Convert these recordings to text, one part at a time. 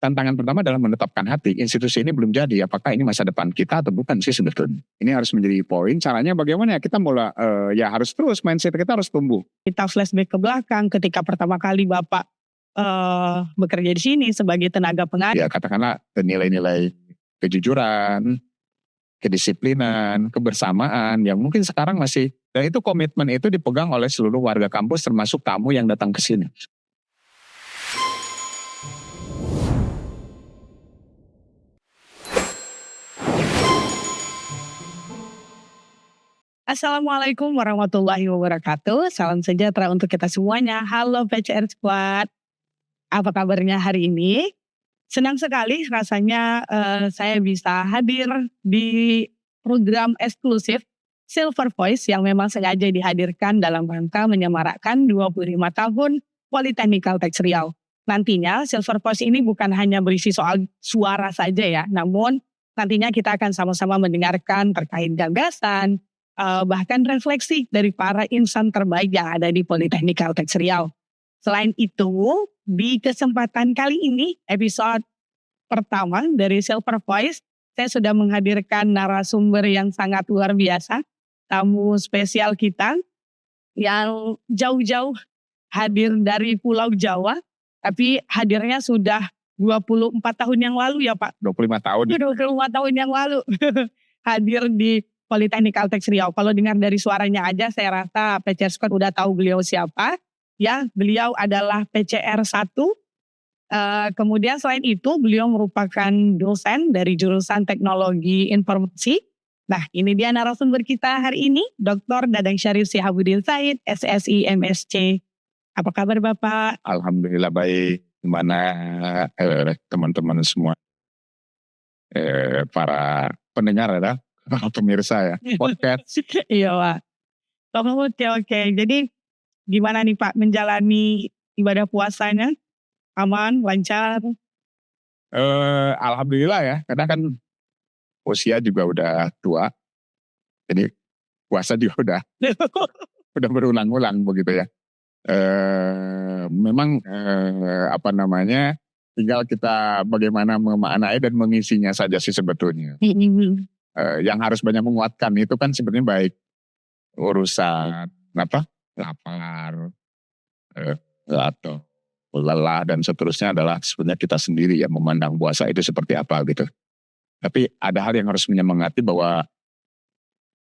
tantangan pertama adalah menetapkan hati. Institusi ini belum jadi. Apakah ini masa depan kita atau bukan sih sebetulnya? Ini harus menjadi poin. Caranya bagaimana ya? Kita mulai ya harus terus mindset kita harus tumbuh. Kita flashback ke belakang ketika pertama kali Bapak bekerja di sini sebagai tenaga pengajar. Ya katakanlah nilai-nilai kejujuran, kedisiplinan, kebersamaan yang mungkin sekarang masih, dan itu komitmen itu dipegang oleh seluruh warga kampus termasuk tamu yang datang ke sini. Assalamualaikum warahmatullahi wabarakatuh. Salam sejahtera untuk kita semuanya. Halo PCR Squad. Apa kabarnya hari ini? Senang sekali rasanya saya bisa hadir di program eksklusif Silver Voice yang memang sengaja dihadirkan dalam rangka menyemarakkan 25 tahun Politeknik Caltech Riau. Nantinya Silver Voice ini bukan hanya berisi soal suara saja ya, namun nantinya kita akan sama-sama mendengarkan terkait gagasan, bahkan refleksi dari para insan terbaik yang ada di Politeknik Caltech Riau. Selain itu, di kesempatan kali ini, episode pertama dari Silver Voice, saya sudah menghadirkan narasumber yang sangat luar biasa, tamu spesial kita yang jauh-jauh hadir dari Pulau Jawa, tapi hadirnya sudah 24 tahun yang lalu ya Pak? 25 tahun. 25 tahun yang lalu hadir di Politeknik Caltech Riau. Kalau dengar dari suaranya aja saya rasa PCR Squad udah tahu beliau siapa. Ya, beliau adalah PCR 1. Kemudian selain itu beliau merupakan dosen dari jurusan Teknologi Informasi. Nah, ini dia narasumber kita hari ini, Dr. Dadang Syarif Sihabuddin Said, SSI MSc. Apa kabar Bapak? Alhamdulillah baik. Gimana teman-teman semua, para pendengar ya, para pemirsa ya, podcast. Iya Pak. Oke. Jadi gimana nih Pak menjalani ibadah puasanya? Aman, lancar? Alhamdulillah ya, karena kan usia juga udah tua, jadi puasa juga udah berulang-ulang begitu ya. Memang tinggal kita bagaimana memaknai dan mengisinya saja sih sebetulnya. Yang harus banyak menguatkan itu kan sebenarnya baik urusan lapar atau lelah dan seterusnya adalah sebenarnya kita sendiri yang memandang puasa itu seperti apa gitu. Tapi ada hal yang harus menyemangati bahwa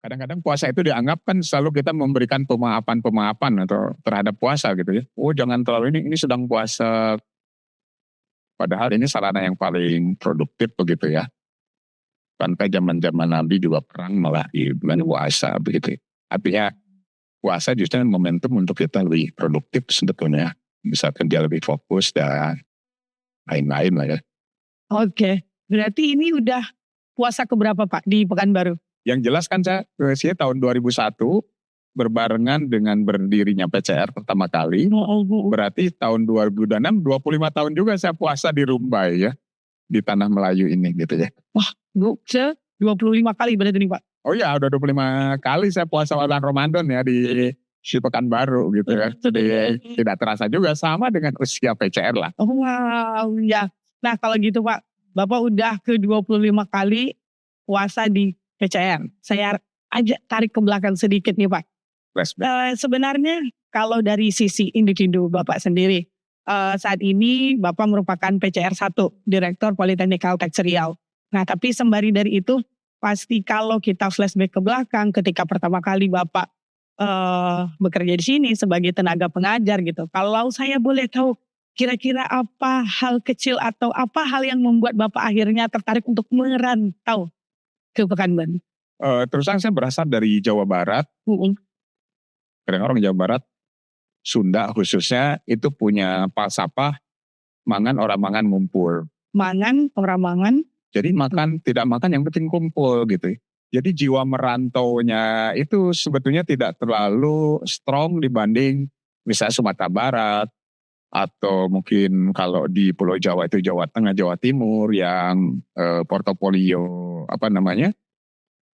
kadang-kadang puasa itu dianggap kan selalu kita memberikan pemaafan atau terhadap puasa gitu ya. Oh jangan terlalu ini sedang puasa. Padahal ini sarana yang paling produktif begitu ya. Sampai zaman-zaman Nabi juga perang malah di bulan puasa begitu. Artinya puasa justru momentum untuk kita lebih produktif sebetulnya. Misalkan dia lebih fokus dan lain-lain lah ya. Oke, berarti ini udah puasa keberapa Pak di Pekanbaru? Yang jelas kan saya tahun 2001 berbarengan dengan berdirinya PCR pertama kali. Berarti tahun 2006, 25 tahun juga saya puasa di Rumbai ya. Di Tanah Melayu ini gitu ya. Wah, 25 kali berarti nih Pak? Oh ya, udah 25 kali saya puasa bulan Ramadan ya di Pekanbaru gitu ya. Jadi tidak terasa juga sama dengan usia PCR lah. Oh wow, ya. Nah kalau gitu Pak, Bapak udah ke 25 kali puasa di PCR. Saya tarik ke belakang sedikit nih Pak. Sebenarnya kalau dari sisi individu Bapak sendiri, saat ini Bapak merupakan PCR 1, Direktur Politeknik Caltech Riau. Nah tapi sembari dari itu, pasti kalau kita flashback ke belakang ketika pertama kali Bapak bekerja di sini sebagai tenaga pengajar gitu. Kalau saya boleh tahu, kira-kira apa hal kecil atau apa hal yang membuat Bapak akhirnya tertarik untuk merantau ke Pekanbaru? Terus terang saya berasal dari Jawa Barat. Kadang orang Jawa Barat, Sunda khususnya itu punya falsafah mangan orang mangan ngumpul. Mangan orang mangan. Jadi makan tidak makan yang penting kumpul gitu. Jadi jiwa merantaunya itu sebetulnya tidak terlalu strong dibanding misalnya Sumatera Barat. Atau mungkin kalau di Pulau Jawa itu Jawa Tengah, Jawa Timur yang portofolio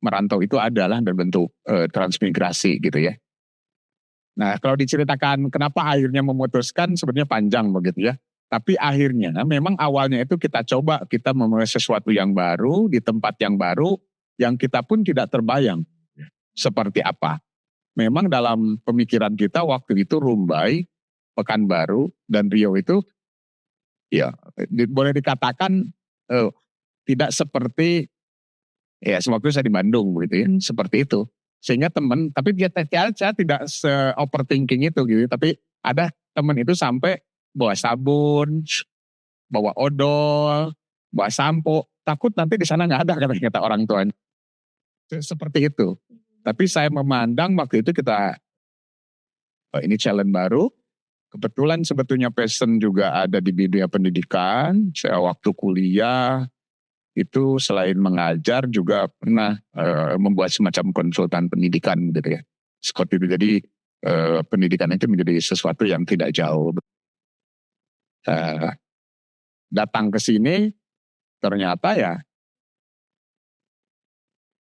merantau itu adalah berbentuk transmigrasi gitu ya. Nah kalau diceritakan kenapa akhirnya memutuskan sebenarnya panjang begitu ya. Tapi akhirnya memang awalnya itu kita coba, kita memulai sesuatu yang baru, di tempat yang baru, yang kita pun tidak terbayang seperti apa. Memang dalam pemikiran kita waktu itu Rumbai, Pekanbaru, dan Riau itu ya boleh dikatakan tidak seperti ya sewaktu saya di Bandung begitu ya, seperti itu. Sehingga teman, tapi saya tidak se-overthinking itu gitu, tapi ada teman itu sampai bawa sabun, bawa odol, bawa sampo, takut nanti di sana nggak ada kata orang tuanya. Seperti itu. Tapi saya memandang waktu itu kita ini challenge baru. Kebetulan sebetulnya passion juga ada di bidang pendidikan. Saya waktu kuliah itu selain mengajar juga pernah membuat semacam konsultan pendidikan gitu ya. Seperti itu. Jadi pendidikan itu menjadi sesuatu yang tidak jauh. Datang ke sini ternyata ya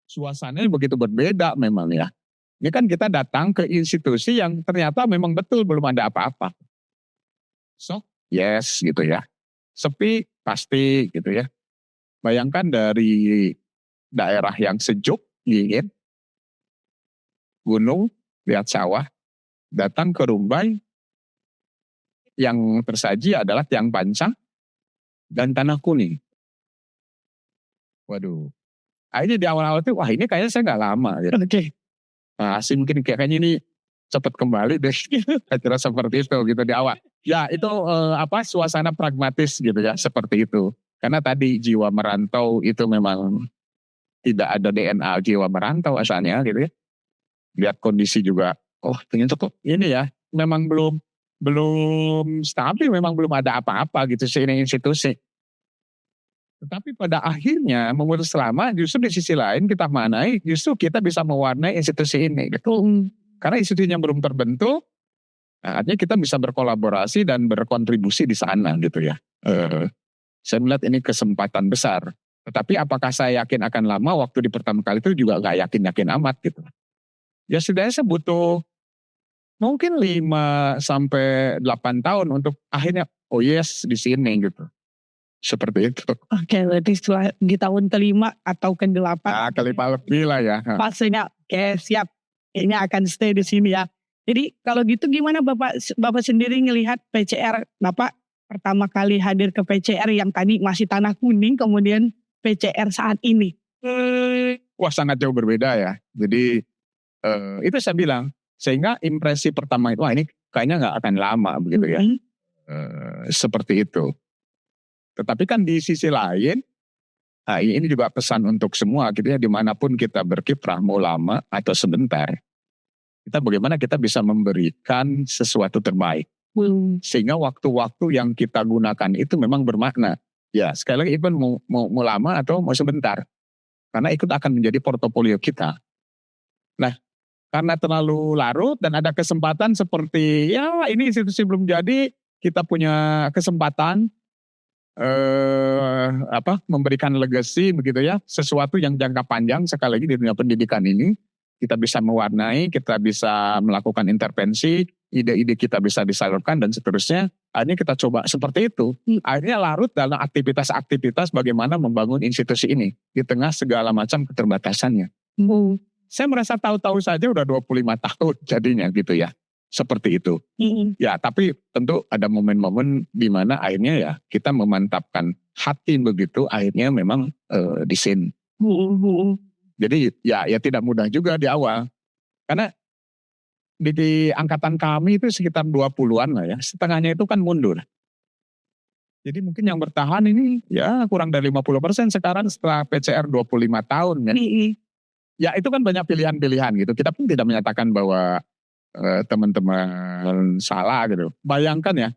suasananya begitu berbeda memang ya. Ini kan kita datang ke institusi yang ternyata memang betul belum ada apa-apa. So, yes gitu ya. Sepi pasti gitu ya. Bayangkan dari daerah yang sejuk, dingin, gunung, lihat sawah, datang ke Rumbai, yang tersaji adalah tiang pancang dan tanah kuning. Waduh. Akhirnya di awal-awal itu, wah ini kayaknya saya gak lama. Ya. Oke. Nah, mungkin kayaknya ini cepat kembali deh. Kira seperti itu gitu di awal. Ya itu suasana pragmatis gitu ya, seperti itu. Karena tadi jiwa merantau itu memang tidak ada DNA jiwa merantau asalnya gitu ya. Lihat kondisi juga, oh ternyata kok ini ya, memang belum stabil, memang belum ada apa-apa gitu ini institusi. Tetapi pada akhirnya memutus selama justru di sisi lain kita manai, justru kita bisa mewarnai institusi ini gitu. Karena institusinya belum terbentuk, artinya kita bisa berkolaborasi dan berkontribusi di sana gitu ya. Saya melihat ini kesempatan besar. Tetapi apakah saya yakin akan lama, waktu di pertama kali itu juga gak yakin-yakin amat gitu. Ya setidaknya saya butuh mungkin 5-8 tahun untuk akhirnya oh yes di sini gitu. Seperti itu. Oke, berarti setelah di tahun kelima atau ke-8. Kelima lebih lah ya. Fasenya, oke siap. Ini akan stay di sini ya. Jadi kalau gitu gimana Bapak sendiri ngelihat PCR, Bapak pertama kali hadir ke PCR yang tadi masih tanah kuning, kemudian PCR saat ini? Wah sangat jauh berbeda ya. Jadi itu saya bilang, sehingga impresi pertama itu, wah ini kayaknya gak akan lama begitu ya. Seperti itu. Tetapi kan di sisi lain, ini juga pesan untuk semua gitu ya, dimanapun kita berkiprah, mau lama atau sebentar, kita bagaimana kita bisa memberikan sesuatu terbaik. Sehingga waktu-waktu yang kita gunakan itu memang bermakna. Ya sekali lagi even mau lama atau mau sebentar. Karena itu akan menjadi portofolio kita. Nah karena terlalu larut dan ada kesempatan seperti ya ini institusi belum jadi, kita punya kesempatan memberikan legacy begitu ya, sesuatu yang jangka panjang. Sekali lagi di dunia pendidikan ini kita bisa mewarnai, kita bisa melakukan intervensi, ide-ide kita bisa disalurkan dan seterusnya. Akhirnya kita coba seperti itu. Akhirnya larut dalam aktivitas-aktivitas bagaimana membangun institusi ini di tengah segala macam keterbatasannya. Saya merasa tahu-tahu saja udah 25 tahun jadinya gitu ya. Seperti itu. Ya tapi tentu ada momen-momen di mana akhirnya ya kita memantapkan hati begitu, akhirnya memang di sini. Jadi ya tidak mudah juga di awal. Karena di angkatan kami itu sekitar 20-an lah ya, setengahnya itu kan mundur. Jadi mungkin yang bertahan ini ya kurang dari 50% sekarang setelah PCR 25 tahun kan. Ya itu kan banyak pilihan-pilihan gitu. Kita pun tidak menyatakan bahwa teman-teman salah gitu. Bayangkan ya,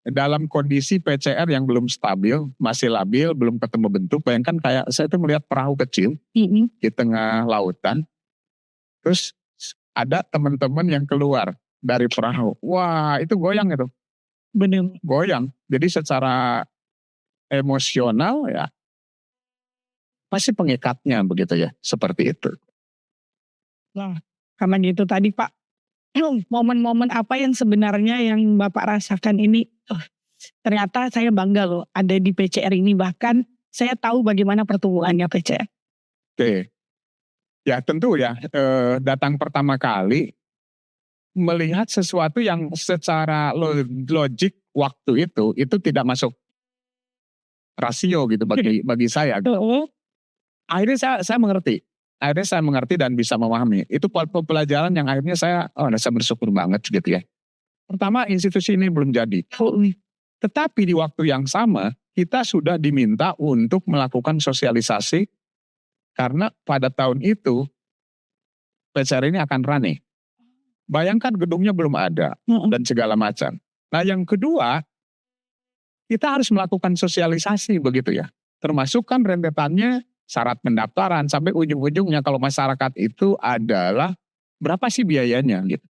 dalam kondisi PCR yang belum stabil, masih labil, belum ketemu bentuk, bayangkan kayak saya tuh melihat perahu kecil di tengah lautan, terus ada teman-teman yang keluar dari perahu. Wah itu goyang itu, bener goyang. Jadi secara emosional ya, pasti pengikatnya begitu ya, seperti itu. Nah, karena gitu tadi Pak, momen-momen apa yang sebenarnya yang Bapak rasakan ini, ternyata saya bangga loh ada di PCR ini, bahkan saya tahu bagaimana pertumbuhannya PCR. Oke. Ya tentu ya, datang pertama kali melihat sesuatu yang secara logik waktu itu tidak masuk rasio gitu bagi saya. Akhirnya saya mengerti. Akhirnya saya mengerti dan bisa memahami. Itu pelajaran yang akhirnya saya bersyukur banget gitu ya. Pertama, institusi ini belum jadi. Tetapi di waktu yang sama, kita sudah diminta untuk melakukan sosialisasi. Karena pada tahun itu, PCR ini akan running. Bayangkan gedungnya belum ada, dan segala macam. Nah yang kedua, kita harus melakukan sosialisasi begitu ya. Termasuk kan rentetannya syarat pendaftaran, sampai ujung-ujungnya kalau masyarakat itu adalah berapa sih biayanya gitu.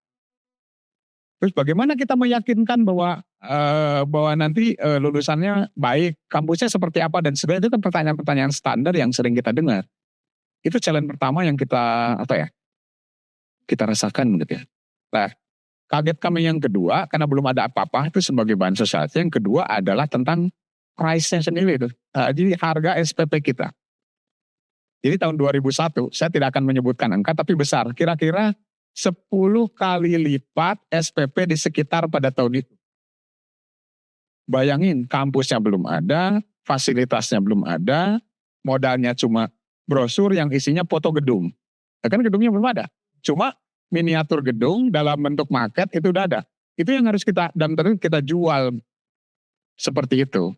Terus bagaimana kita meyakinkan bahwa nanti lulusannya baik, kampusnya seperti apa dan sebagainya, itu kan pertanyaan-pertanyaan standar yang sering kita dengar. Itu challenge pertama yang kita kita rasakan gitu ya. Nah, kaget kami yang kedua karena belum ada apa-apa itu sebagai bahan sosialisasi. Yang kedua adalah tentang price-nya sendiri itu. Jadi harga SPP kita. Jadi tahun 2001 saya tidak akan menyebutkan angka tapi besar. Kira-kira 10 kali lipat SPP di sekitar pada tahun itu. Bayangin, kampusnya belum ada, fasilitasnya belum ada, modalnya cuma brosur yang isinya foto gedung. Kan gedungnya belum ada. Cuma miniatur gedung dalam bentuk maket itu udah ada. Itu yang harus kita jual seperti itu.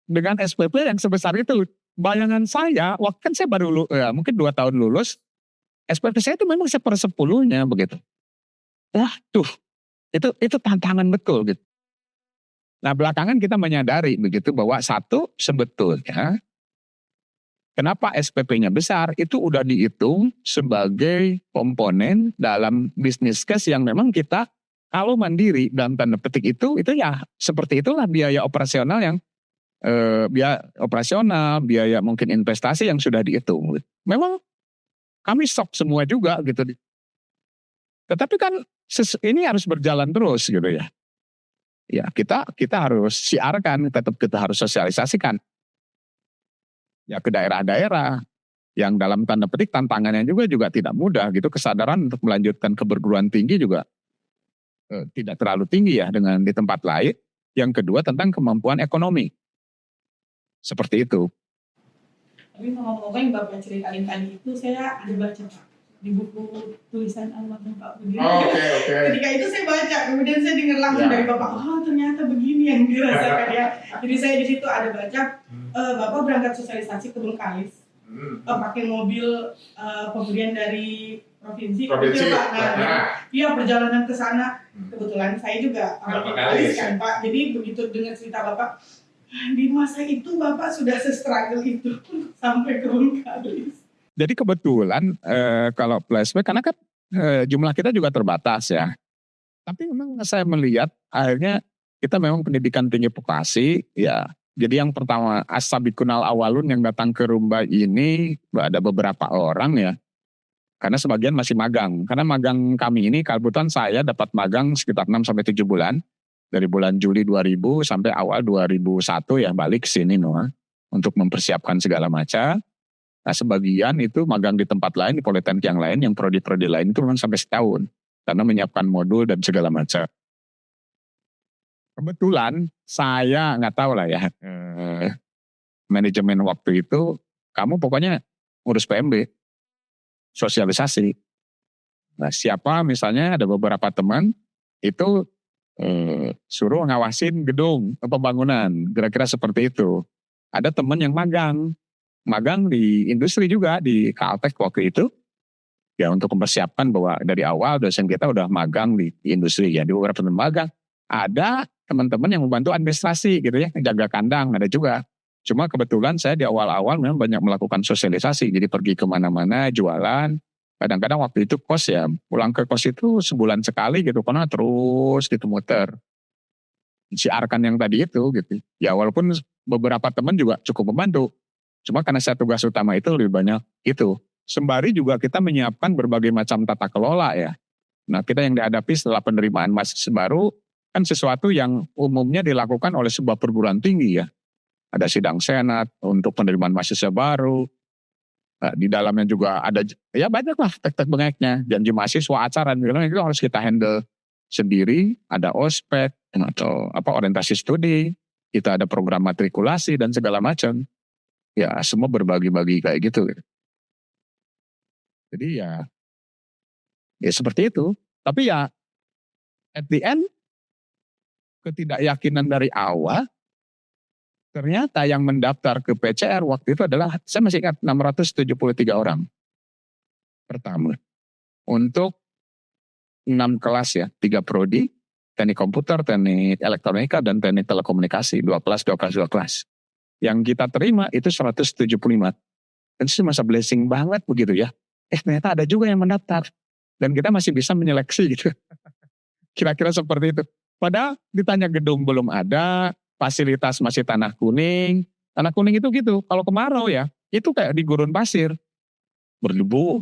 Dengan SPP yang sebesar itu, bayangan saya, waktu kan saya baru mungkin 2 tahun lulus, SPP saya itu memang 1/10-nya begitu. Itu tantangan betul gitu. Nah belakangan kita menyadari begitu bahwa satu sebetulnya kenapa SPP-nya besar itu udah dihitung sebagai komponen dalam bisnis case yang memang kita kalau mandiri dalam tanda petik itu ya seperti itulah biaya operasional yang biaya mungkin investasi yang sudah dihitung. Memang kami shock semua juga gitu. Tetapi kan ini harus berjalan terus gitu ya. Ya kita harus siarkan, tetap kita harus sosialisasikan. Ya ke daerah-daerah yang dalam tanda petik tantangannya juga tidak mudah gitu. Kesadaran untuk melanjutkan ke perguruan tinggi juga tidak terlalu tinggi ya dengan di tempat lain. Yang kedua tentang kemampuan ekonomi. Seperti itu. Tapi ngomong-ngomong yang Bapak ceritain tadi itu saya ada baca Pak di buku tulisan almarhum Pak Budi. Oke. Ketika itu saya baca, kemudian saya dengar langsung dari Bapak, ternyata begini yang dirasakan ya. Jadi saya di situ ada baca, Bapak berangkat sosialisasi ke Bengkalis, pakai mobil pemberian dari provinsi. Pak. Iya perjalanan ke sana, kebetulan saya juga orang Bengkalis kan Pak. Jadi begitu dengar cerita Bapak, di masa itu Bapak sudah se-struggle itu sampai ke Bengkalis. Jadi kebetulan kalau flashback karena kan jumlah kita juga terbatas ya. Tapi memang saya melihat akhirnya kita memang pendidikan tinggi vokasi ya. Jadi yang pertama as-sabiqunal awalun yang datang ke Rumba ini ada beberapa orang ya. Karena sebagian masih magang. Karena magang kami ini kebetulan saya dapat magang sekitar 6-7 bulan. Dari bulan Juli 2000 sampai awal 2001 ya balik ke sini untuk mempersiapkan segala macam. Nah sebagian itu magang di tempat lain, di politeknik yang lain, yang prodi-prodi lain itu memang sampai setahun. Karena menyiapkan modul dan segala macam. Kebetulan saya nggak tahu lah ya, manajemen waktu itu, kamu pokoknya ngurus PMB, sosialisasi. Nah siapa misalnya ada beberapa teman itu suruh ngawasin gedung pembangunan, kira-kira seperti itu. Ada teman yang magang di industri juga di Caltech waktu itu, ya untuk mempersiapkan bahwa dari awal dosen kita udah magang di industri ya, di beberapa teman magang. Ada teman-teman yang membantu administrasi gitu ya, jaga kandang ada juga. Cuma kebetulan saya di awal-awal memang banyak melakukan sosialisasi, jadi pergi kemana-mana jualan. Kadang-kadang waktu itu kos ya, pulang ke kos itu sebulan sekali gitu, karena terus gitu muter. Siarkan yang tadi itu gitu. Ya walaupun beberapa teman juga cukup membantu. Cuma karena saya tugas utama itu lebih banyak itu. Sembari juga kita menyiapkan berbagai macam tata kelola ya. Nah kita yang dihadapi setelah penerimaan mahasiswa baru, kan sesuatu yang umumnya dilakukan oleh sebuah perguruan tinggi ya. Ada sidang senat untuk penerimaan mahasiswa baru. Nah, di dalamnya juga ada ya banyak lah tek-tek bengeknya. Janji mahasiswa, acara itu harus kita handle sendiri. Ada ospek atau orientasi studi. Kita ada program matrikulasi dan segala macam. Ya semua berbagi-bagi kayak gitu. Jadi ya seperti itu. Tapi ya at the end ketidakyakinan dari awal, ternyata yang mendaftar ke PCR waktu itu adalah, saya masih ingat 673 orang. Pertama. Untuk 6 kelas ya, 3 prodi, teknik komputer, teknik elektronika, dan teknik telekomunikasi. 2 kelas. Yang kita terima itu 175. Dan itu masa blessing banget begitu ya. Ternyata ada juga yang mendaftar. Dan kita masih bisa menyeleksi gitu. Kira-kira seperti itu. Padahal ditanya gedung belum ada, fasilitas masih tanah kuning. Tanah kuning itu gitu, kalau kemarau ya, itu kayak di gurun pasir. Berdebu.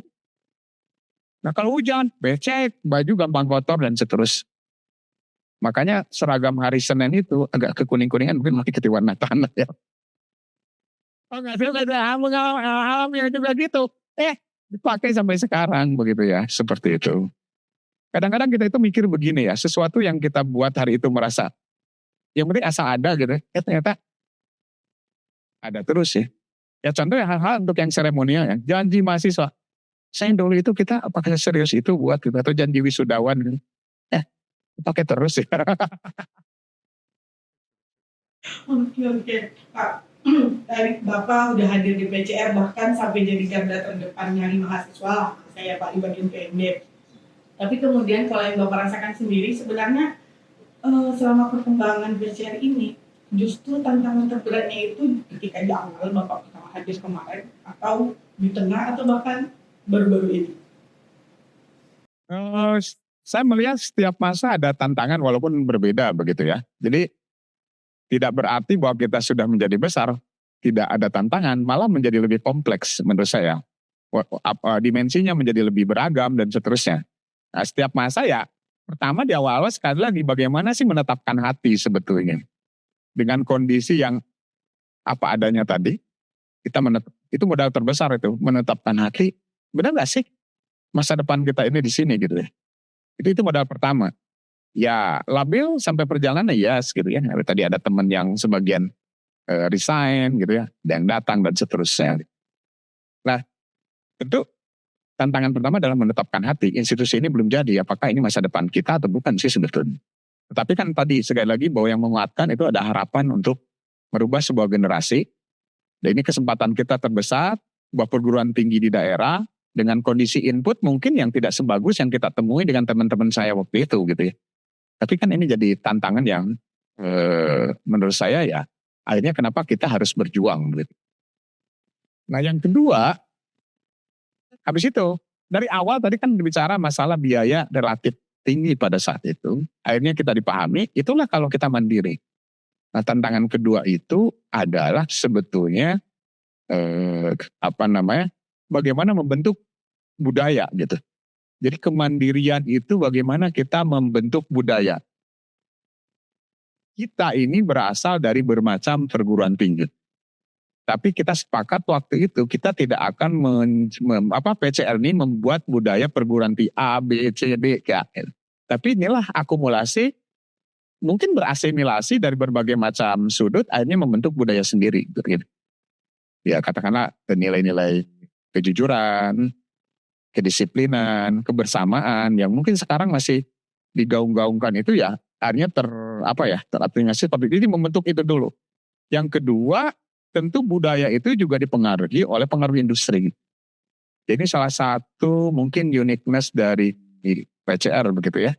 Nah kalau hujan, becek, baju gampang kotor dan seterusnya. Makanya seragam hari Senin itu agak kekuning-kuningan, mungkin masih ke warna tanah ya. Oh nggak sih, alamnya juga gitu. Dipakai sampai sekarang begitu ya, seperti itu. Kadang-kadang kita itu mikir begini ya, sesuatu yang kita buat hari itu merasa, yang penting asal ada gitu, ternyata ada terus ya. Ya contohnya hal-hal untuk yang seremonial ya, janji mahasiswa. Saya dulu itu kita apakah serius itu buat gitu, atau janji wisudawan gitu. Pakai terus ya. Oke, Pak. Dari Bapak udah hadir di PCR bahkan sampai jadi garda terdepan nyari mahasiswa, saya Pak di bagian PND. Tapi kemudian kalau yang Bapak rasakan sendiri sebenarnya selama perkembangan PCR ini justru tantangan terberatnya itu ketika di awal Bapak pertama hadir kemarin atau di tengah atau bahkan baru-baru ini? Saya melihat setiap masa ada tantangan walaupun berbeda begitu ya. Jadi tidak berarti bahwa kita sudah menjadi besar, tidak ada tantangan, malah menjadi lebih kompleks menurut saya. Dimensinya menjadi lebih beragam dan seterusnya. Nah, setiap masa ya, pertama di awal-awal sekali lagi bagaimana sih menetapkan hati sebetulnya. Dengan kondisi yang apa adanya tadi, itu modal terbesar itu, menetapkan hati, benar gak sih masa depan kita ini di sini gitu ya. Itu modal pertama. Ya labil sampai perjalanan yes gitu ya. Tadi ada teman yang sebagian resign gitu ya. Yang datang dan seterusnya. Nah tentu tantangan pertama adalah menetapkan hati. Institusi ini belum jadi. Apakah ini masa depan kita atau bukan sih sebetulnya. Tetapi kan tadi sekali lagi bahwa yang menguatkan itu ada harapan untuk merubah sebuah generasi. Dan ini kesempatan kita terbesar. Sebuah perguruan tinggi di daerah. Dengan kondisi input mungkin yang tidak sebagus yang kita temui dengan teman-teman saya waktu itu gitu ya. Tapi kan ini jadi tantangan yang menurut saya ya akhirnya kenapa kita harus berjuang gitu. Nah yang kedua, habis itu dari awal tadi kan bicara masalah biaya relatif tinggi pada saat itu. Akhirnya kita dipahami, itulah kalau kita mandiri. Nah tantangan kedua itu adalah sebetulnya bagaimana membentuk budaya gitu. Jadi kemandirian itu bagaimana kita membentuk budaya. Kita ini berasal dari bermacam perguruan tinggi. Tapi kita sepakat waktu itu kita tidak akan PCR ini membuat budaya perguruan tinggi A, B, C, D, K. Tapi inilah akumulasi, mungkin berasimilasi dari berbagai macam sudut, akhirnya membentuk budaya sendiri. Gitu. Ya katakanlah nilai-nilai kejujuran, kedisiplinan, kebersamaan yang mungkin sekarang masih digaung-gaungkan itu ya akhirnya teraplikasi seperti ini membentuk itu dulu. Yang kedua tentu budaya itu juga dipengaruhi oleh pengaruh industri. Jadi salah satu mungkin uniqueness dari PCR begitu ya.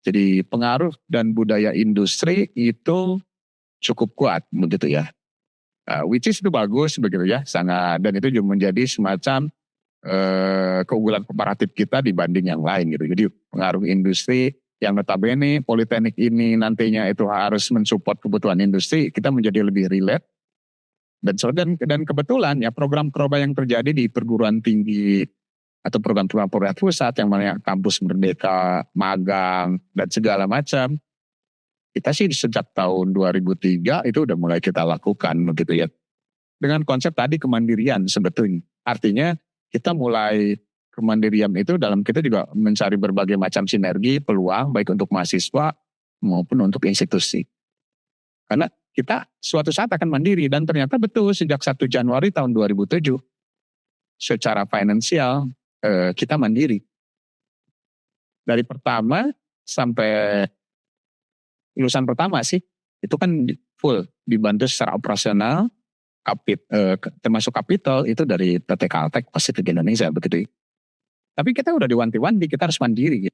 Jadi pengaruh dan budaya industri itu cukup kuat begitu ya. Which is itu bagus begitu ya, sangat, dan itu juga menjadi semacam keunggulan komparatif kita dibanding yang lain gitu. Jadi pengaruh industri yang notabene politeknik ini nantinya itu harus mensupport kebutuhan industri, kita menjadi lebih relate. Dan kebetulan ya program-program yang terjadi di perguruan tinggi atau program-program pusat yang mana kampus merdeka, magang dan segala macam Kita sih sejak tahun 2003 itu udah mulai kita lakukan begitu ya. Dengan konsep tadi kemandirian sebetulnya. Artinya kita mulai kemandirian itu dalam kita juga mencari berbagai macam sinergi, peluang baik untuk mahasiswa maupun untuk institusi. Karena kita suatu saat akan mandiri dan ternyata betul sejak 1 Januari tahun 2007 secara finansial kita mandiri. Dari pertama sampai lulusan pertama sih itu kan full dibantu secara operasional, termasuk kapital itu dari PT Caltech Pacific Indonesia begitu. Tapi kita udah diwanti-wanti kita harus mandiri.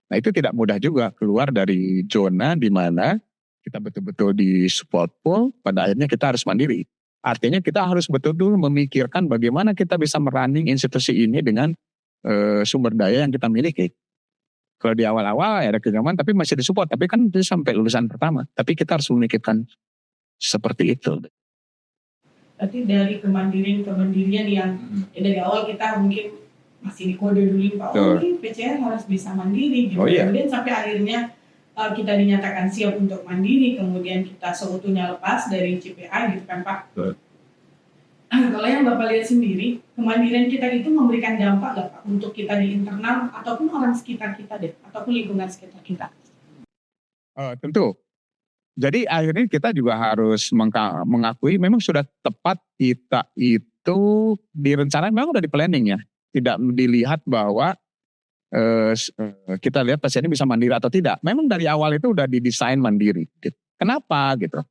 Nah itu tidak mudah juga keluar dari zona di mana kita betul-betul di support full, pada akhirnya kita harus mandiri. Artinya kita harus betul-betul memikirkan bagaimana kita bisa merunning institusi ini dengan sumber daya yang kita miliki. Kalau di awal-awal ada kegagalan tapi masih disupport, tapi kan itu sampai lulusan pertama. Tapi kita harus memikirkan seperti itu. Berarti dari kemandirian yang dari awal kita mungkin masih dikode dulu Pak, ini PCR harus bisa mandiri gitu. Kemudian sampai akhirnya kita dinyatakan siap untuk mandiri, kemudian kita seutuhnya lepas dari CPA gitu kan Pak. Kalau yang Bapak lihat sendiri, kemandirian kita itu memberikan dampak nggak Pak untuk kita di internal ataupun orang sekitar kita deh, ataupun lingkungan sekitar kita? Tentu. Jadi akhirnya kita juga harus mengakui memang sudah tepat kita itu direncanakan, memang udah di planning ya. Tidak dilihat bahwa kita lihat pasiennya bisa mandiri atau tidak. Memang dari awal itu udah didesain mandiri. Kenapa gitu?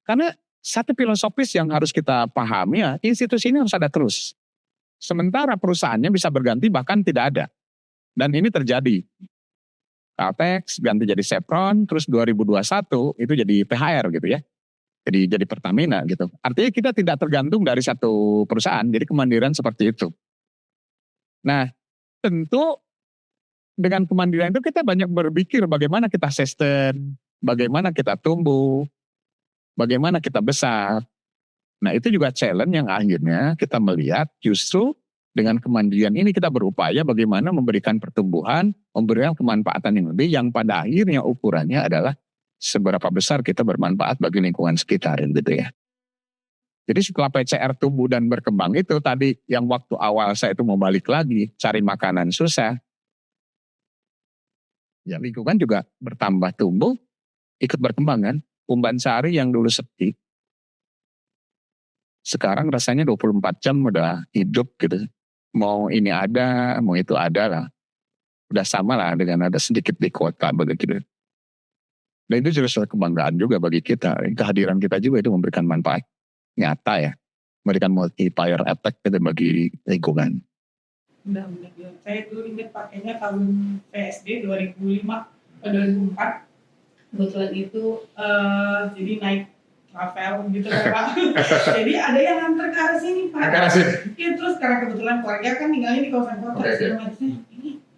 Karena satu filosofis yang harus kita pahami ya, institusi ini harus ada terus. Sementara perusahaannya bisa berganti bahkan tidak ada. Dan ini terjadi. Caltech ganti jadi Chevron, terus 2021 itu jadi PHR gitu ya. Jadi Pertamina gitu. Artinya kita tidak tergantung dari satu perusahaan, jadi kemandirian seperti itu. Nah, tentu dengan kemandirian itu kita banyak berpikir bagaimana kita sustain, bagaimana kita tumbuh, bagaimana kita besar. Nah itu juga challenge yang akhirnya kita melihat justru dengan kemandirian ini kita berupaya bagaimana memberikan pertumbuhan, memberikan kemanfaatan yang lebih yang pada akhirnya ukurannya adalah seberapa besar kita bermanfaat bagi lingkungan sekitar gitu ya. Jadi setelah PCR tumbuh dan berkembang itu tadi yang waktu awal saya itu mau balik lagi cari makanan susah. Ya lingkungan juga bertambah tumbuh, ikut berkembang kan. Umban Sari yang dulu sepi, sekarang rasanya 24 jam udah hidup gitu. Mau ini ada, mau itu ada lah. Udah sama lah dengan ada sedikit di kota begitu. Dan itu justru kebanggaan juga bagi kita. Kehadiran kita juga itu memberikan manfaat nyata ya. Memberikan multiplier effect gitu bagi lingkungan. Benar-benar. Saya dulu ingat pakainya tahun PSD 2004. Kebetulan itu jadi naik travel gitu kan Pak. Jadi ada yang antar ke arah sini Pak. Ya, terus karena kebetulan keluarga kan tinggalnya di kawasan kota.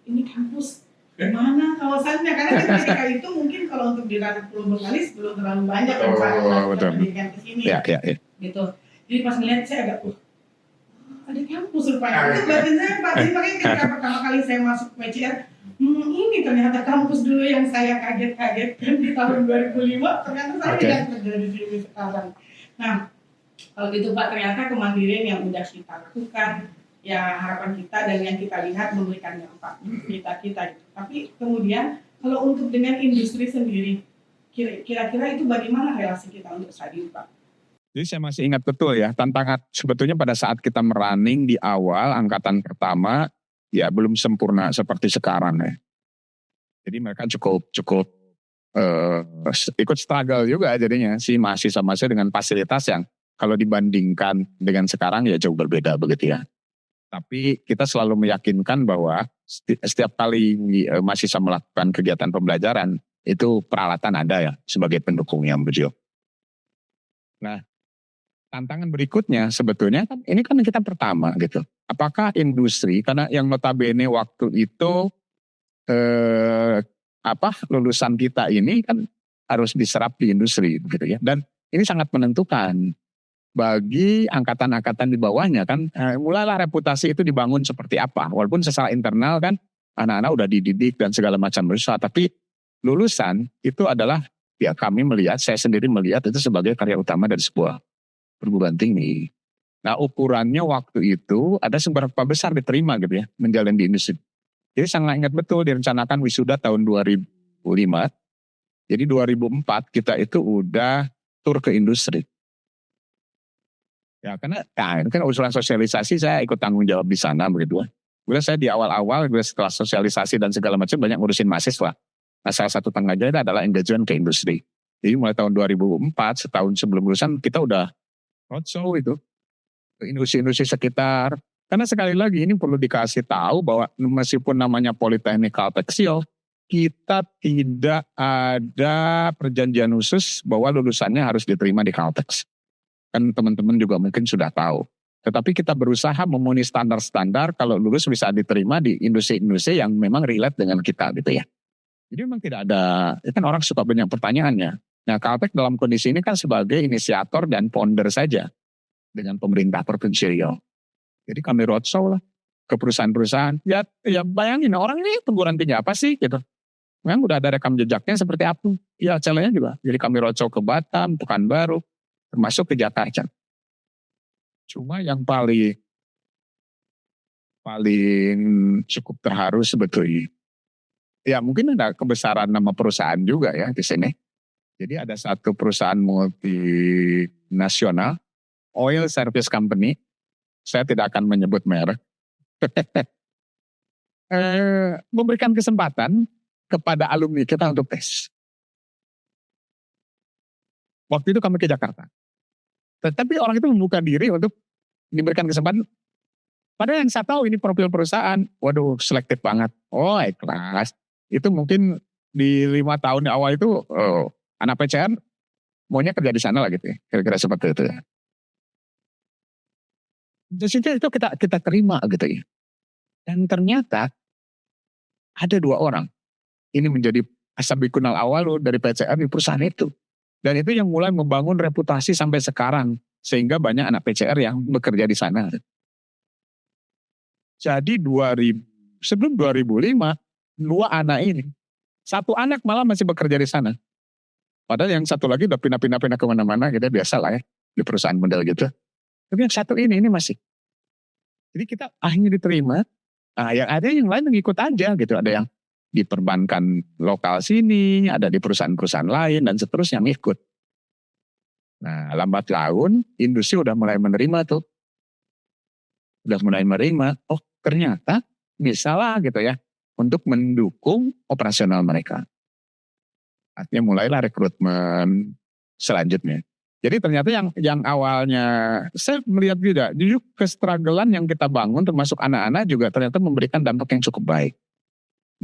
Ini kampus mana kawasannya? Karena ketika itu mungkin kalau untuk di ranah Pulau Bengkalis belum terlalu banyak kan Pak. Pendidikan ke sini. Ya. Gitu. Jadi pas ngeliat saya agak ada kampus rupanya. Itu batin saya Pak. Jadi makanya ketika pertama kali saya masuk PCR, ini ternyata kampus dulu yang saya kaget-kagetkan di tahun 2005, ternyata saya tidak kerja di sini sekarang. Nah, kalau gitu Pak, ternyata kemandirian yang udah kita lakukan, ya harapan kita dan yang kita lihat memberikan dampak kita. Tapi kemudian kalau untuk dengan industri sendiri, kira-kira itu bagaimana relasi kita untuk saat ini Pak? Jadi saya masih ingat betul ya, tantangan sebetulnya pada saat kita merunning di awal angkatan pertama, ya belum sempurna seperti sekarang ya. Jadi mereka cukup ikut struggle juga jadinya si mahasiswa dengan fasilitas yang kalau dibandingkan dengan sekarang ya jauh berbeda begitu ya. Tapi kita selalu meyakinkan bahwa setiap kali mahasiswa melakukan kegiatan pembelajaran itu peralatan ada ya sebagai pendukungnya begitu. Nah, tantangan berikutnya sebetulnya kan ini kan kita pertama gitu. Apakah industri, karena yang notabene waktu itu lulusan kita ini kan harus diserap di industri gitu ya. Dan ini sangat menentukan bagi angkatan-angkatan di bawahnya kan. Mulailah reputasi itu dibangun seperti apa. Walaupun secara internal kan anak-anak udah dididik dan segala macam berusaha. Tapi lulusan itu adalah, ya kami melihat, saya sendiri melihat itu sebagai karya utama dari sebuah perguruan tinggi. Nah ukurannya waktu itu ada seberapa besar diterima gitu ya, menjalani di industri. Jadi sangat ingat betul direncanakan wisuda tahun 2005. Jadi 2004 kita itu udah tur ke industri. Ya karena ini kan usulan sosialisasi saya ikut tanggung jawab di sana begitu. Kemudian saya di awal-awal setelah sosialisasi dan segala macam banyak ngurusin mahasiswa. Nah salah satu tanggung jawab adalah engagement ke industri. Jadi mulai tahun 2004 setahun sebelum lulusan kita udah roadshow itu ke industri-industri sekitar. Karena sekali lagi ini perlu dikasih tahu bahwa meskipun namanya Politeknik Kalteksio, kita tidak ada perjanjian khusus bahwa lulusannya harus diterima di Kalteks. Kan teman-teman juga mungkin sudah tahu. Tetapi kita berusaha memenuhi standar-standar kalau lulus bisa diterima di industri-industri yang memang relate dengan kita gitu ya. Jadi memang tidak ada, kan orang suka banyak pertanyaannya. Nah Kaltek dalam kondisi ini kan sebagai inisiator dan founder saja dengan pemerintah Provinsi Riau. Jadi kami roadshow lah ke perusahaan-perusahaan. Ya bayangin orang ini perguruan tinggi apa sih gitu. Memang udah ada rekam jejaknya seperti apa. Ya challenge-nya juga. Jadi kami roadshow ke Batam, Pekanbaru, termasuk ke Jakarta. Cuma yang paling cukup terharu sebetulnya. Ya mungkin ada kebesaran nama perusahaan juga ya di sini. Jadi ada satu perusahaan multinasional, oil service company. Saya tidak akan menyebut merek. Memberikan kesempatan kepada alumni kita untuk tes. Waktu itu kami ke Jakarta. Tetapi orang itu membuka diri untuk diberikan kesempatan. Padahal yang saya tahu ini profil perusahaan, waduh selektif banget. Oh ikhlas. Itu mungkin di 5 tahun awal itu anak PCR maunya kerja di sana lah gitu ya. Kira-kira seperti itu ya. Terus itu kita terima gitu ya. Dan ternyata ada 2 orang. Ini menjadi asabikunal awal dari PCR di perusahaan itu. Dan itu yang mulai membangun reputasi sampai sekarang. Sehingga banyak anak PCR yang bekerja di sana. Jadi sebelum 2005, 2 anak ini. 1 anak malah masih bekerja di sana. Padahal yang satu lagi udah pindah-pindah kemana-mana gitu biasa lah ya. Di perusahaan model gitu. Tapi yang satu ini masih. Jadi kita akhirnya diterima. Nah yang ada yang lain ngikut aja gitu. Ada yang di perbankan lokal sini, ada di perusahaan-perusahaan lain dan seterusnya ngikut. Nah lambat laun industri udah mulai menerima tuh. Udah mulai menerima, oh ternyata bisa lah gitu ya. Untuk mendukung operasional mereka. Artinya mulailah rekrutmen selanjutnya. Jadi ternyata yang awalnya, saya melihat juga, justru kestrugglean yang kita bangun termasuk anak-anak juga ternyata memberikan dampak yang cukup baik.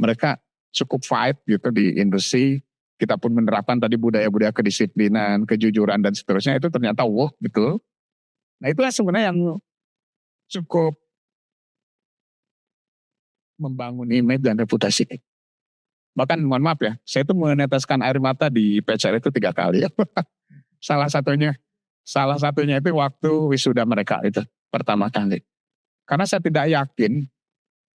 Mereka cukup fight gitu di industri, kita pun menerapkan tadi budaya-budaya kedisiplinan, kejujuran dan seterusnya itu ternyata betul. Nah itulah sebenarnya yang cukup membangun image dan reputasi. Bahkan mohon maaf ya, saya itu meneteskan air mata di PCR itu 3 kali. Salah satunya itu waktu wisuda mereka itu pertama kali. Karena saya tidak yakin,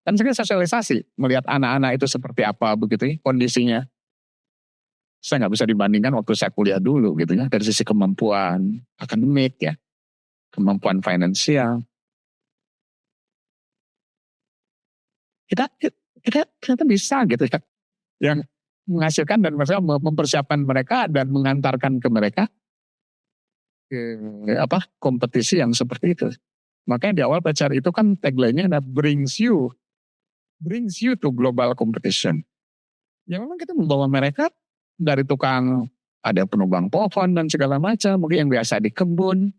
kan saya sosialisasi melihat anak-anak itu seperti apa begitu ya, kondisinya. Saya nggak bisa dibandingkan waktu saya kuliah dulu gitu ya, dari sisi kemampuan akademik ya, kemampuan finansial. Kita ternyata bisa gitu ya, yang menghasilkan dan mereka mempersiapkan mereka dan mengantarkan ke mereka kompetisi yang seperti itu. Makanya di awal PCR itu kan tagline-nya ada brings you to global competition. Ya memang kita membawa mereka dari tukang ada penebang pohon dan segala macam, mungkin yang biasa di kebun.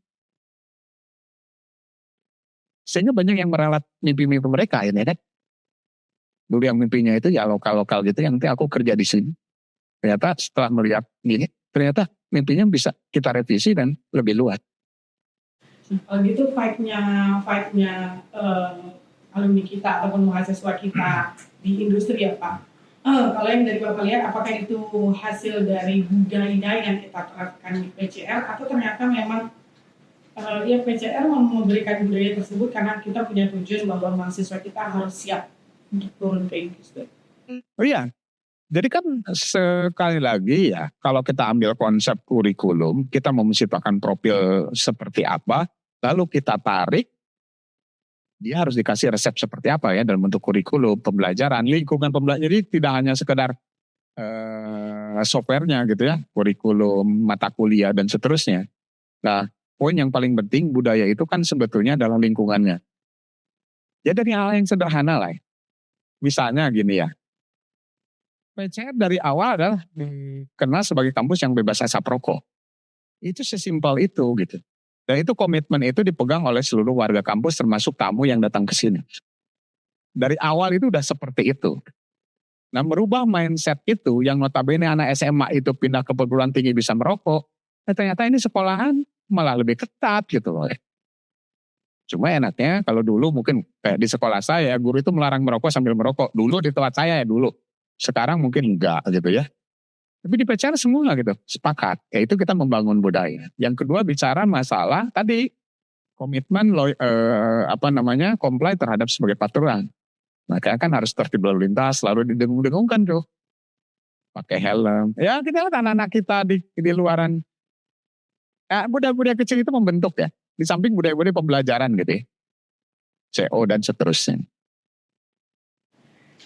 Sehingga banyak yang meralat mimpi-mimpi mereka ini kan. Dulu yang mimpinya itu ya lokal-lokal gitu, yang nanti aku kerja di sini. Ternyata setelah melihat ini, ternyata mimpinya bisa kita revisi dan lebih luas. Kalau gitu fight-nya alumni kita ataupun mahasiswa kita di industri ya Pak. Kalau yang dari Bapak lihat, apakah itu hasil dari budaya yang kita terapkan di PCR atau ternyata memang PCR memberikan budaya tersebut karena kita punya tujuan bahwa mahasiswa kita harus siap untuk turun ke industri. Oh iya, Jadi kan sekali lagi ya, kalau kita ambil konsep kurikulum, kita mau menciptakan profil seperti apa, lalu kita tarik, dia harus dikasih resep seperti apa ya dalam bentuk kurikulum, pembelajaran, lingkungan pembelajaran. Jadi tidak hanya sekedar softwarenya gitu ya, kurikulum, mata kuliah dan seterusnya. Nah, poin yang paling penting budaya itu kan sebetulnya adalah lingkungannya. Ya dari hal yang sederhana lah. Misalnya gini ya, PCR dari awal adalah dikenal sebagai kampus yang bebas asap rokok. Itu sesimpel itu gitu. Dan itu komitmen itu dipegang oleh seluruh warga kampus termasuk tamu yang datang ke sini. Dari awal itu udah seperti itu. Nah merubah mindset itu yang notabene anak SMA itu pindah ke perguruan tinggi bisa merokok. Nah, ternyata ini sekolahan malah lebih ketat gitu loh. Cuma enaknya kalau dulu mungkin kayak di sekolah saya guru itu melarang merokok sambil merokok. Dulu di tempat saya ya dulu. Sekarang mungkin enggak gitu ya. Tapi di PCR semua gitu, sepakat. Yaitu kita membangun budaya. Yang kedua bicara masalah tadi komitmen comply terhadap sebagai peraturan. Makanya kan harus tertib lalu lintas, lalu didengung-dengungkan tuh. Pakai helm. Ya kita lihat anak-anak kita di luaran. Ya, budaya-budaya kecil itu membentuk ya. Di samping budaya-budaya pembelajaran gitu ya. CO dan seterusnya.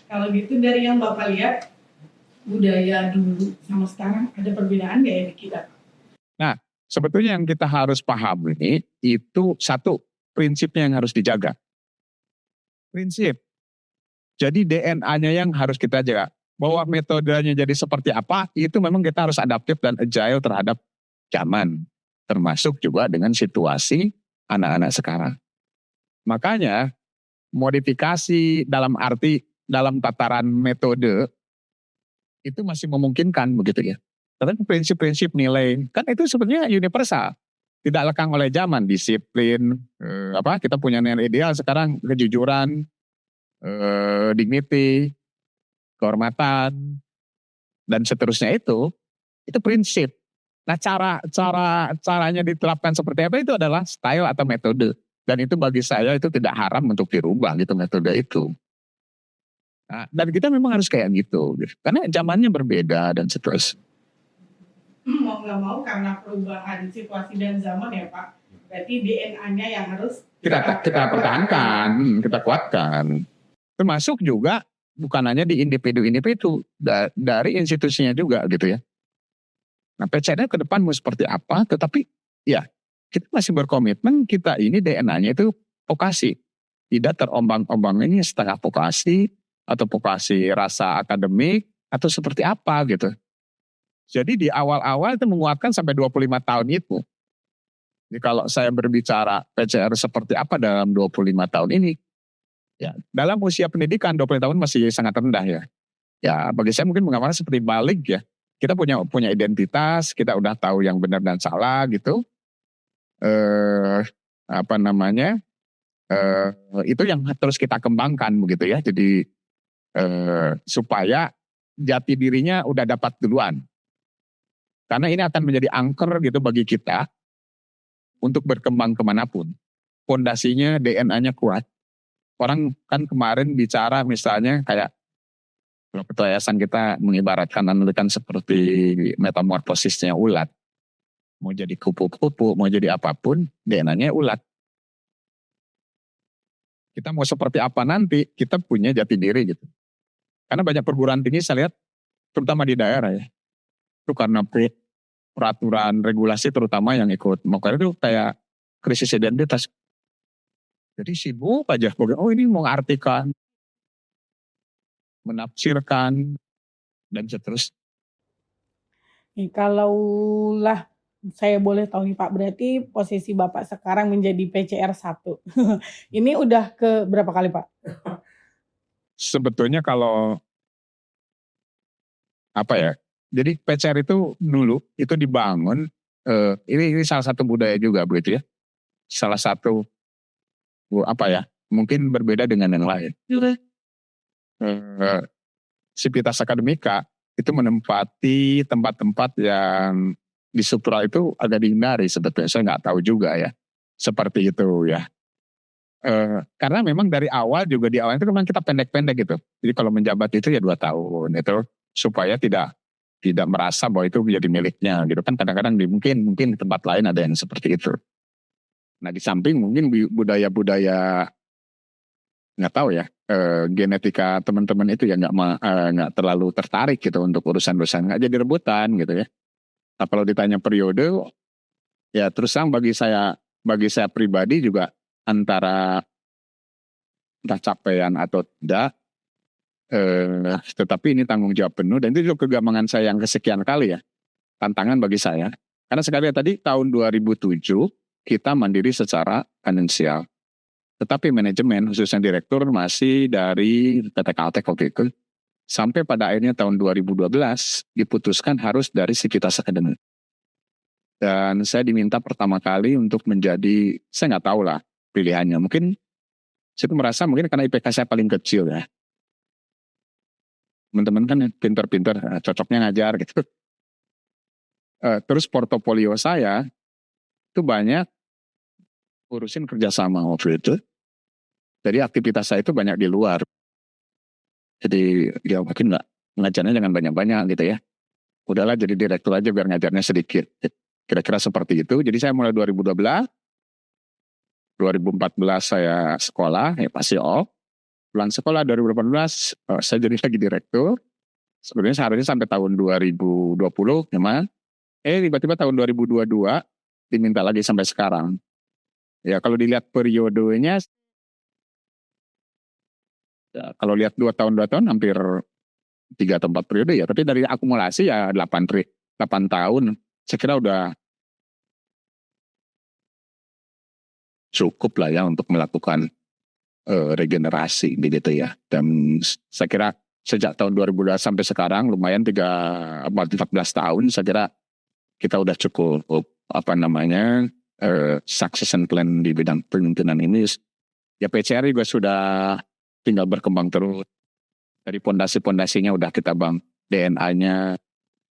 Kalau gitu dari yang Bapak lihat, budaya dulu sama sekarang ada perbedaan nggak ya di kita? Nah, sebetulnya yang kita harus paham ini, itu satu, prinsipnya yang harus dijaga. Prinsip. Jadi DNA-nya yang harus kita jaga. Bahwa metodenya jadi seperti apa, itu memang kita harus adaptif dan agile terhadap zaman. Termasuk juga dengan situasi anak-anak sekarang. Makanya, modifikasi dalam arti dalam tataran metode itu masih memungkinkan begitu ya. Tetapi prinsip-prinsip nilai kan itu sebenarnya universal, tidak lekang oleh zaman. Disiplin, kita punya nilai ideal sekarang kejujuran, dignity, kehormatan dan seterusnya itu prinsip. Nah caranya diterapkan seperti apa itu adalah style atau metode. Dan itu bagi saya itu tidak haram untuk dirubah gitu metode itu. Nah, dan kita memang harus kayak gitu. Karena zamannya berbeda dan seterusnya. Mau nggak mau karena perubahan situasi dan zaman ya Pak. Berarti DNA-nya yang harus Kita pertahankan, kita kuatkan. Termasuk juga bukan hanya di individu-individu, dari institusinya juga gitu ya. Nah PCR ke depan mau seperti apa, tetapi ya kita masih berkomitmen kita ini DNA-nya itu vokasi. Tidak terombang-ombang ini setengah vokasi, atau vokasi rasa akademik, atau seperti apa gitu. Jadi di awal-awal itu menguatkan sampai 25 tahun itu. Jadi kalau saya berbicara PCR seperti apa dalam 25 tahun ini, ya dalam usia pendidikan 20 tahun masih sangat rendah ya. Ya bagi saya mungkin mengamati seperti balik ya. Kita punya identitas, kita udah tahu yang benar dan salah gitu. Itu yang terus kita kembangkan begitu ya. Jadi supaya jati dirinya udah dapat duluan. Karena ini akan menjadi angker gitu bagi kita untuk berkembang kemanapun. Fondasinya DNA-nya kuat. Orang kan kemarin bicara misalnya kayak ketua yayasan kita mengibaratkan analikan seperti metamorfosisnya ulat. Mau jadi kupu-kupu, mau jadi apapun, DNA-nya ulat. Kita mau seperti apa nanti, kita punya jati diri gitu. Karena banyak perguruan tinggi saya lihat, terutama di daerah ya, itu karena peraturan regulasi terutama yang ikut Mokar itu kayak krisis identitas. Jadi sibuk aja, ini mau mengartikan, menafsirkan, dan seterusnya. Kalaulah saya boleh tahu nih Pak, berarti posisi Bapak sekarang menjadi PCR 1. Ini udah ke berapa kali Pak? Sebetulnya kalau jadi PCR itu dulu itu dibangun, ini salah satu budaya juga begitu ya, salah satu mungkin berbeda dengan yang lain. Sivitas Akademika itu menempati tempat-tempat yang di struktural itu agak dihindari sebetulnya, saya nggak tahu juga ya, seperti itu ya. Karena memang dari awal juga di awal itu memang kita pendek-pendek gitu. Jadi kalau menjabat itu ya 2 tahun itu. supaya tidak merasa bahwa itu menjadi miliknya gitu kan. Kadang-kadang mungkin di tempat lain ada yang seperti itu. Nah di samping mungkin budaya-budaya nggak tahu ya, genetika teman-teman itu ya nggak terlalu tertarik gitu untuk urusan-urusan, nggak jadi rebutan gitu ya. Nah kalau ditanya periode, ya terus terang bagi saya pribadi juga antara entah capaian atau tidak, tetapi ini tanggung jawab penuh dan itu juga kegamangan saya yang kesekian kali ya, tantangan bagi saya. Karena sekali tadi tahun 2007 kita mandiri secara finansial. Tetapi manajemen khususnya direktur masih dari PT Caltech waktu itu. Sampai pada akhirnya tahun 2012 diputuskan harus dari Civitas Academy. Dan saya diminta pertama kali untuk menjadi, saya nggak tahu lah pilihannya. Mungkin saya merasa mungkin karena IPK saya paling kecil ya. Teman-teman kan pinter-pinter, cocoknya ngajar gitu. Terus portofolio saya itu banyak urusin kerjasama waktu itu. Jadi aktivitas saya itu banyak di luar. Jadi ya mungkin ngajarnya jangan banyak-banyak gitu ya. Udahlah jadi direktur aja biar ngajarnya sedikit. Kira-kira seperti itu. Jadi saya mulai 2012. 2014 saya sekolah, ya pasti off. Pulang sekolah 2018 saya jadi lagi direktur. Sebenarnya seharusnya sampai tahun 2020 memang. Tiba-tiba tahun 2022 diminta lagi sampai sekarang. Ya kalau dilihat periodenya, ya, kalau lihat 2 tahun hampir 3 atau 4 periode ya. Tapi dari akumulasi ya 8 tahun. Saya kira udah cukup lah ya untuk melakukan regenerasi gitu ya. Dan saya kira sejak tahun 2012 sampai sekarang lumayan 14 tahun saya kira kita udah cukup succession plan di bidang pemimpinan ini. Ya PCR juga sudah tinggal berkembang terus. Dari pondasi-pondasinya udah kita bangun, DNA-nya,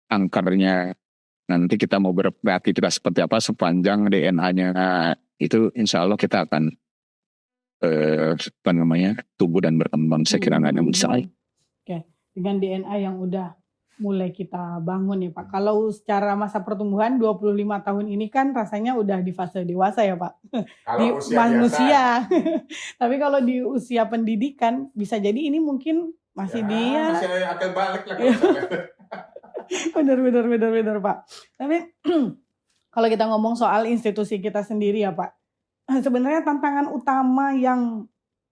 angkernya. Nanti kita mau berkreativitas seperti apa sepanjang DNA-nya itu insya Allah kita akan tumbuh dan berkembang. Saya kira nggak ada masalah. Oke, dengan DNA yang udah mulai kita bangun ya Pak. Kalau secara masa pertumbuhan 25 tahun ini kan rasanya udah di fase dewasa ya Pak. Kalau di usia manusia. Tapi kalau di usia pendidikan bisa jadi ini mungkin masih dia. Masih akan balik lah Bener Pak. Tapi kalau kita ngomong soal institusi kita sendiri ya Pak, sebenarnya tantangan utama yang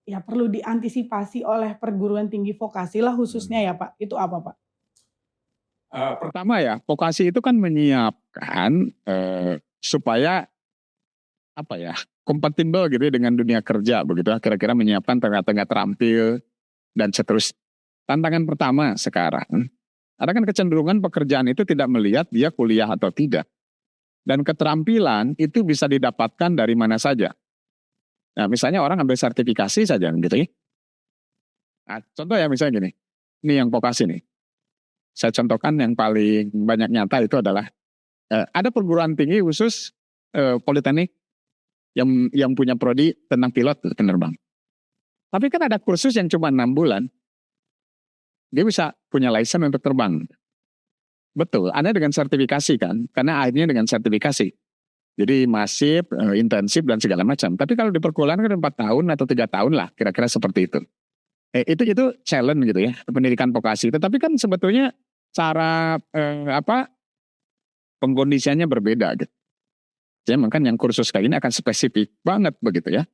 ya perlu diantisipasi oleh perguruan tinggi vokasi lah khususnya ya Pak, itu apa Pak? Pertama ya, vokasi itu kan menyiapkan supaya kompatibel gitu ya dengan dunia kerja begitu, kira-kira menyiapkan tengah-tengah terampil dan seterusnya. Tantangan pertama sekarang, ada kan kecenderungan pekerjaan itu tidak melihat dia kuliah atau tidak. Dan keterampilan itu bisa didapatkan dari mana saja. Nah misalnya orang ambil sertifikasi saja gitu ya. Nah, contoh ya misalnya gini, ini yang vokasi nih. Saya contohkan yang paling banyak nyata itu adalah ada perguruan tinggi khusus politeknik yang punya prodi tentang pilot penerbang. Tapi kan ada kursus yang cuma 6 bulan. Dia bisa punya license untuk terbang. Betul, ada dengan sertifikasi kan, karena akhirnya dengan sertifikasi. Jadi masif, intensif dan segala macam. Tapi kalau di perkuliahan kan 4 tahun atau 3 tahun lah, kira-kira seperti itu. Itu challenge gitu ya, pendidikan vokasi. Tetapi kan sebetulnya cara pengkondisiannya berbeda gitu. Jadi kan yang kursus kayak ini akan spesifik banget begitu ya.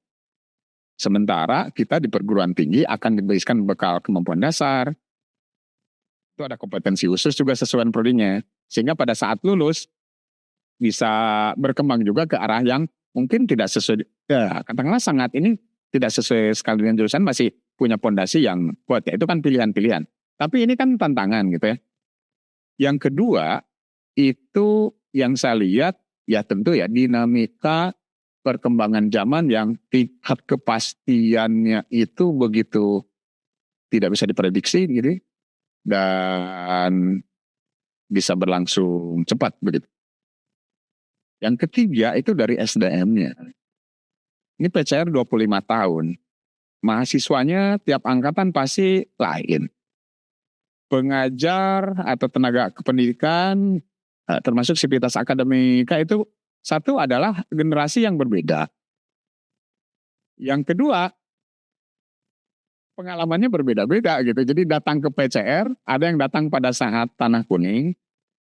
Sementara kita di perguruan tinggi akan diberikan bekal kemampuan dasar. Itu ada kompetensi khusus juga sesuai prodinya. Sehingga pada saat lulus bisa berkembang juga ke arah yang mungkin tidak sesuai. Ya, katakanlah sangat ini tidak sesuai sekali dengan jurusan, masih punya pondasi yang kuat. Ya, itu kan pilihan-pilihan. Tapi ini kan tantangan gitu ya. Yang kedua, itu yang saya lihat, ya tentu ya dinamika perkembangan zaman yang tingkat kepastiannya itu begitu tidak bisa diprediksi gitu. Dan bisa berlangsung cepat begitu. Yang ketiga itu dari SDM-nya. Ini PCR 25 tahun. Mahasiswanya tiap angkatan pasti lain. pengajar atau tenaga kependidikan, termasuk sivitas akademika itu satu adalah generasi yang berbeda. Yang kedua, pengalamannya berbeda-beda gitu. Jadi datang ke PCR, ada yang datang pada saat tanah kuning,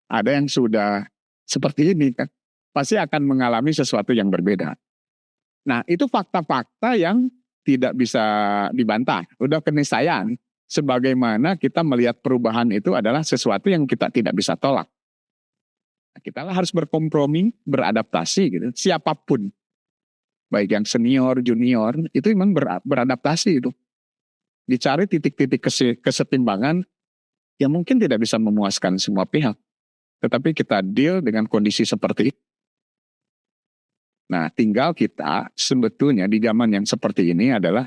ada yang sudah seperti ini kan. Pasti akan mengalami sesuatu yang berbeda. Nah, itu fakta-fakta yang tidak bisa dibantah. Udah keniscayaan. Sebagaimana kita melihat perubahan itu adalah sesuatu yang kita tidak bisa tolak. Nah, kita lah harus berkompromi, beradaptasi gitu. Siapapun. Baik yang senior, junior, itu memang beradaptasi itu. Dicari titik-titik kesetimbangan yang mungkin tidak bisa memuaskan semua pihak. Tetapi kita deal dengan kondisi seperti itu. Nah, tinggal kita sebetulnya di zaman yang seperti ini adalah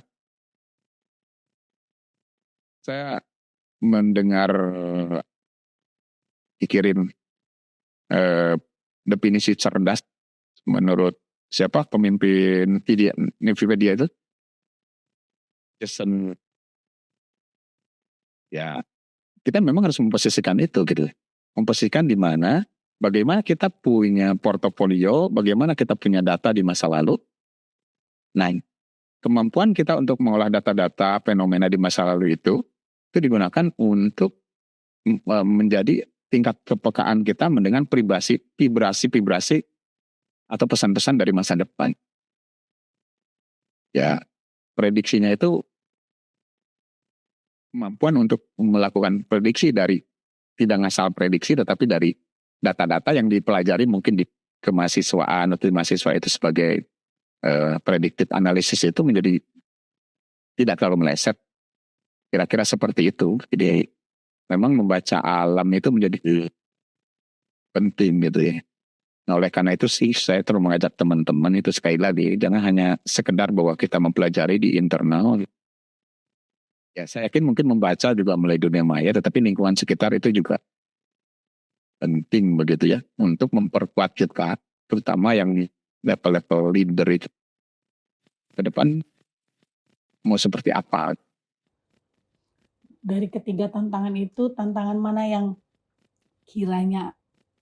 saya mendengar dikirim definisi cerdas menurut siapa pemimpin Nvidia itu, Jason. Ya, kita memang harus memposisikan itu gitu. Memposisikan di mana, bagaimana kita punya portofolio, bagaimana kita punya data di masa lalu. Nah, kemampuan kita untuk mengolah data-data fenomena di masa lalu itu digunakan untuk menjadi tingkat kepekaan kita mendengar vibrasi atau pesan-pesan dari masa depan. Ya, prediksinya itu kemampuan untuk melakukan prediksi dari tidak ngasal prediksi tetapi dari data-data yang dipelajari mungkin di kemahasiswaan atau di mahasiswa itu sebagai predictive analysis itu menjadi tidak terlalu meleset. Kira-kira seperti itu. Jadi memang membaca alam itu menjadi penting gitu ya. Nah oleh karena itu sih saya terus mengajak teman-teman itu sekali lagi jangan hanya sekedar bahwa kita mempelajari di internal. Ya saya yakin mungkin membaca juga mulai dunia maya tetapi lingkungan sekitar itu juga penting begitu ya untuk memperkuat kita terutama yang di level-level leader itu ke depan mau seperti apa. Dari ketiga tantangan itu, tantangan mana yang kiranya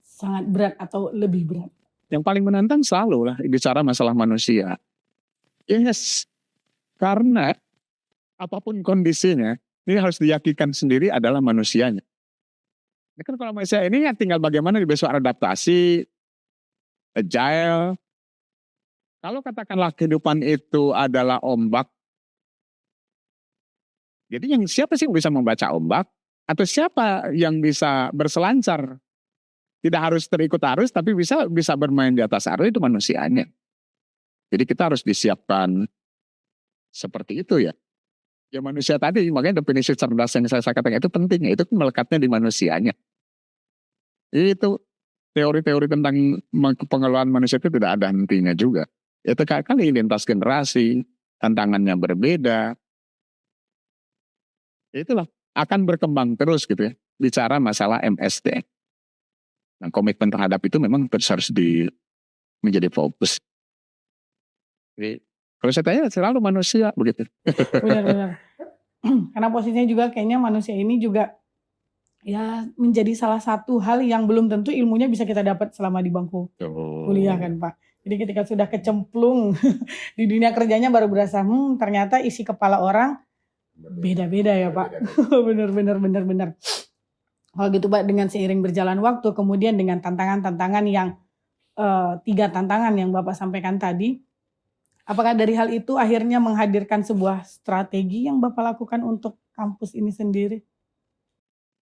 sangat berat atau lebih berat? Yang paling menantang selalu lah bicara masalah manusia. Yes, karena apapun kondisinya, ini harus diyakinkan sendiri adalah manusianya. Ini kan kalau manusia ini ya tinggal bagaimana di besok adaptasi, agile. Kalau katakanlah kehidupan itu adalah ombak, jadi yang siapa sih yang bisa membaca ombak? Atau siapa yang bisa berselancar? Tidak harus terikut arus, tapi bisa bermain di atas arus itu manusianya. Jadi kita harus disiapkan seperti itu ya. Ya manusia tadi, makanya definisi cerdas yang saya katakan itu penting. Itu melekatnya di manusianya. Itu teori-teori tentang pengelolaan manusia itu tidak ada hentinya juga. Itu kali lintas generasi, tantangannya berbeda. Itulah akan berkembang terus gitu ya. Bicara masalah MSD. Nah, komitmen terhadap itu memang harus menjadi fokus. Jadi, kalau saya tanya selalu manusia begitu. Benar-benar. Karena posisinya juga kayaknya manusia ini juga ya menjadi salah satu hal yang belum tentu ilmunya bisa kita dapat selama di bangku kuliah kan Pak. Jadi ketika sudah kecemplung di dunia kerjanya baru berasa ternyata isi kepala orang beda-beda ya Pak. Benar. Kalau gitu Pak, dengan seiring berjalan waktu kemudian dengan tantangan-tantangan yang 3 tantangan yang Bapak sampaikan tadi, apakah dari hal itu akhirnya menghadirkan sebuah strategi yang Bapak lakukan untuk kampus ini sendiri?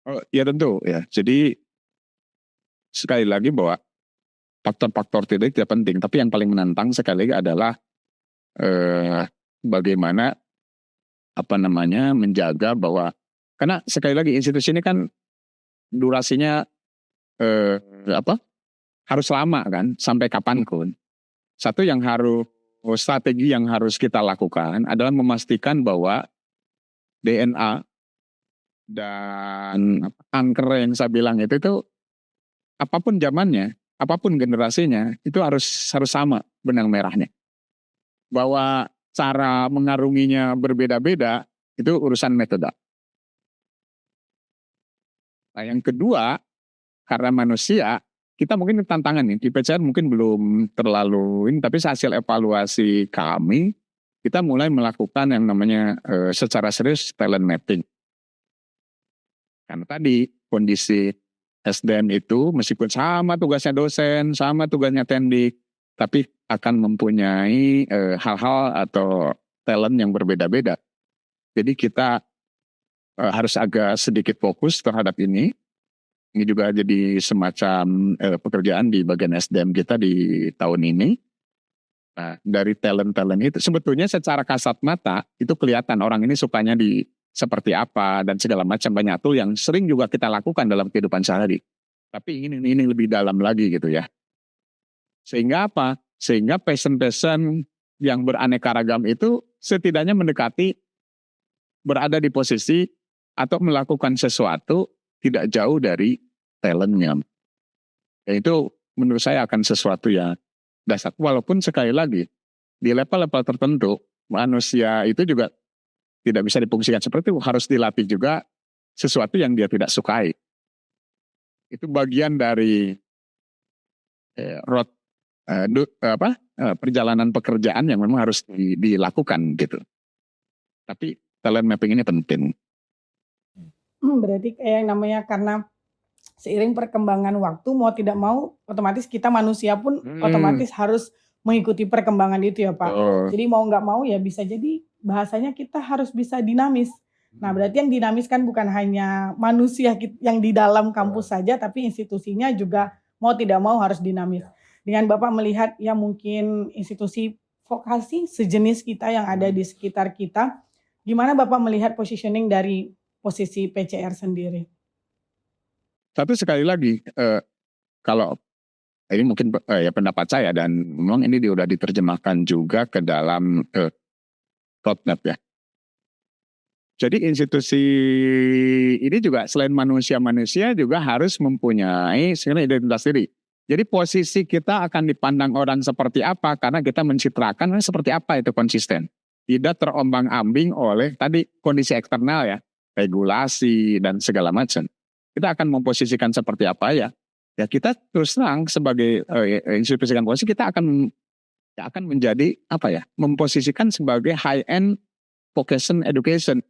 Oh, ya tentu ya. Jadi sekali lagi bahwa faktor-faktor tidak penting, tapi yang paling menantang sekali lagi adalah bagaimana menjaga bahwa karena sekali lagi institusi ini kan durasinya harus lama kan sampai kapanpun. Satu yang strategi yang harus kita lakukan adalah memastikan bahwa DNA dan angker yang saya bilang itu apapun zamannya, apapun generasinya itu harus sama benang merahnya. Bahwa cara mengarunginya berbeda-beda itu urusan metode. Nah yang kedua, karena manusia, kita mungkin tantangan nih, di PCR mungkin belum terlalu ini, tapi hasil evaluasi kami, kita mulai melakukan yang namanya secara serius talent mapping. Karena tadi kondisi SDM itu meskipun sama tugasnya dosen, sama tugasnya tendik, tapi akan mempunyai hal-hal atau talent yang berbeda-beda. Jadi kita harus agak sedikit fokus terhadap ini. Ini juga jadi semacam pekerjaan di bagian SDM kita di tahun ini. Nah, dari talent-talent itu sebetulnya secara kasat mata itu kelihatan orang ini sukanya di seperti apa dan segala macam, banyak tool yang sering juga kita lakukan dalam kehidupan sehari. Tapi ini lebih dalam lagi gitu ya. Sehingga apa? Sehingga passion-passion yang beraneka ragam itu setidaknya mendekati berada di posisi atau melakukan sesuatu tidak jauh dari talentnya. Dan itu menurut saya akan sesuatu yang dasar. Walaupun sekali lagi di level-level tertentu manusia itu juga tidak bisa difungsikan seperti itu, harus dilatih juga sesuatu yang dia tidak sukai. Itu bagian dari perjalanan pekerjaan yang memang harus dilakukan gitu. Tapi talent mapping ini penting. Berarti kayak yang namanya karena seiring perkembangan waktu mau tidak mau otomatis kita manusia pun otomatis harus mengikuti perkembangan itu ya Pak. Jadi mau nggak mau ya bisa jadi bahasanya kita harus bisa dinamis. Nah berarti yang dinamis kan bukan hanya manusia yang di dalam kampus saja, tapi institusinya juga mau tidak mau harus dinamis. Dengan Bapak melihat ya mungkin institusi vokasi sejenis kita yang ada di sekitar kita, gimana Bapak melihat positioning dari posisi PCR sendiri? Satu sekali lagi, kalau ini mungkin ya pendapat saya dan memang ini sudah diterjemahkan juga ke dalam roadmap ya. Jadi institusi ini juga selain manusia-manusia juga harus mempunyai identitas diri. Jadi posisi kita akan dipandang orang seperti apa karena kita mencitrakan seperti apa itu konsisten. Tidak terombang-ambing oleh tadi kondisi eksternal ya, regulasi dan segala macam. Kita akan memposisikan seperti apa ya. Ya kita terus terang sebagai institusi posisi kita akan menjadi apa ya, memposisikan sebagai high-end vocation education.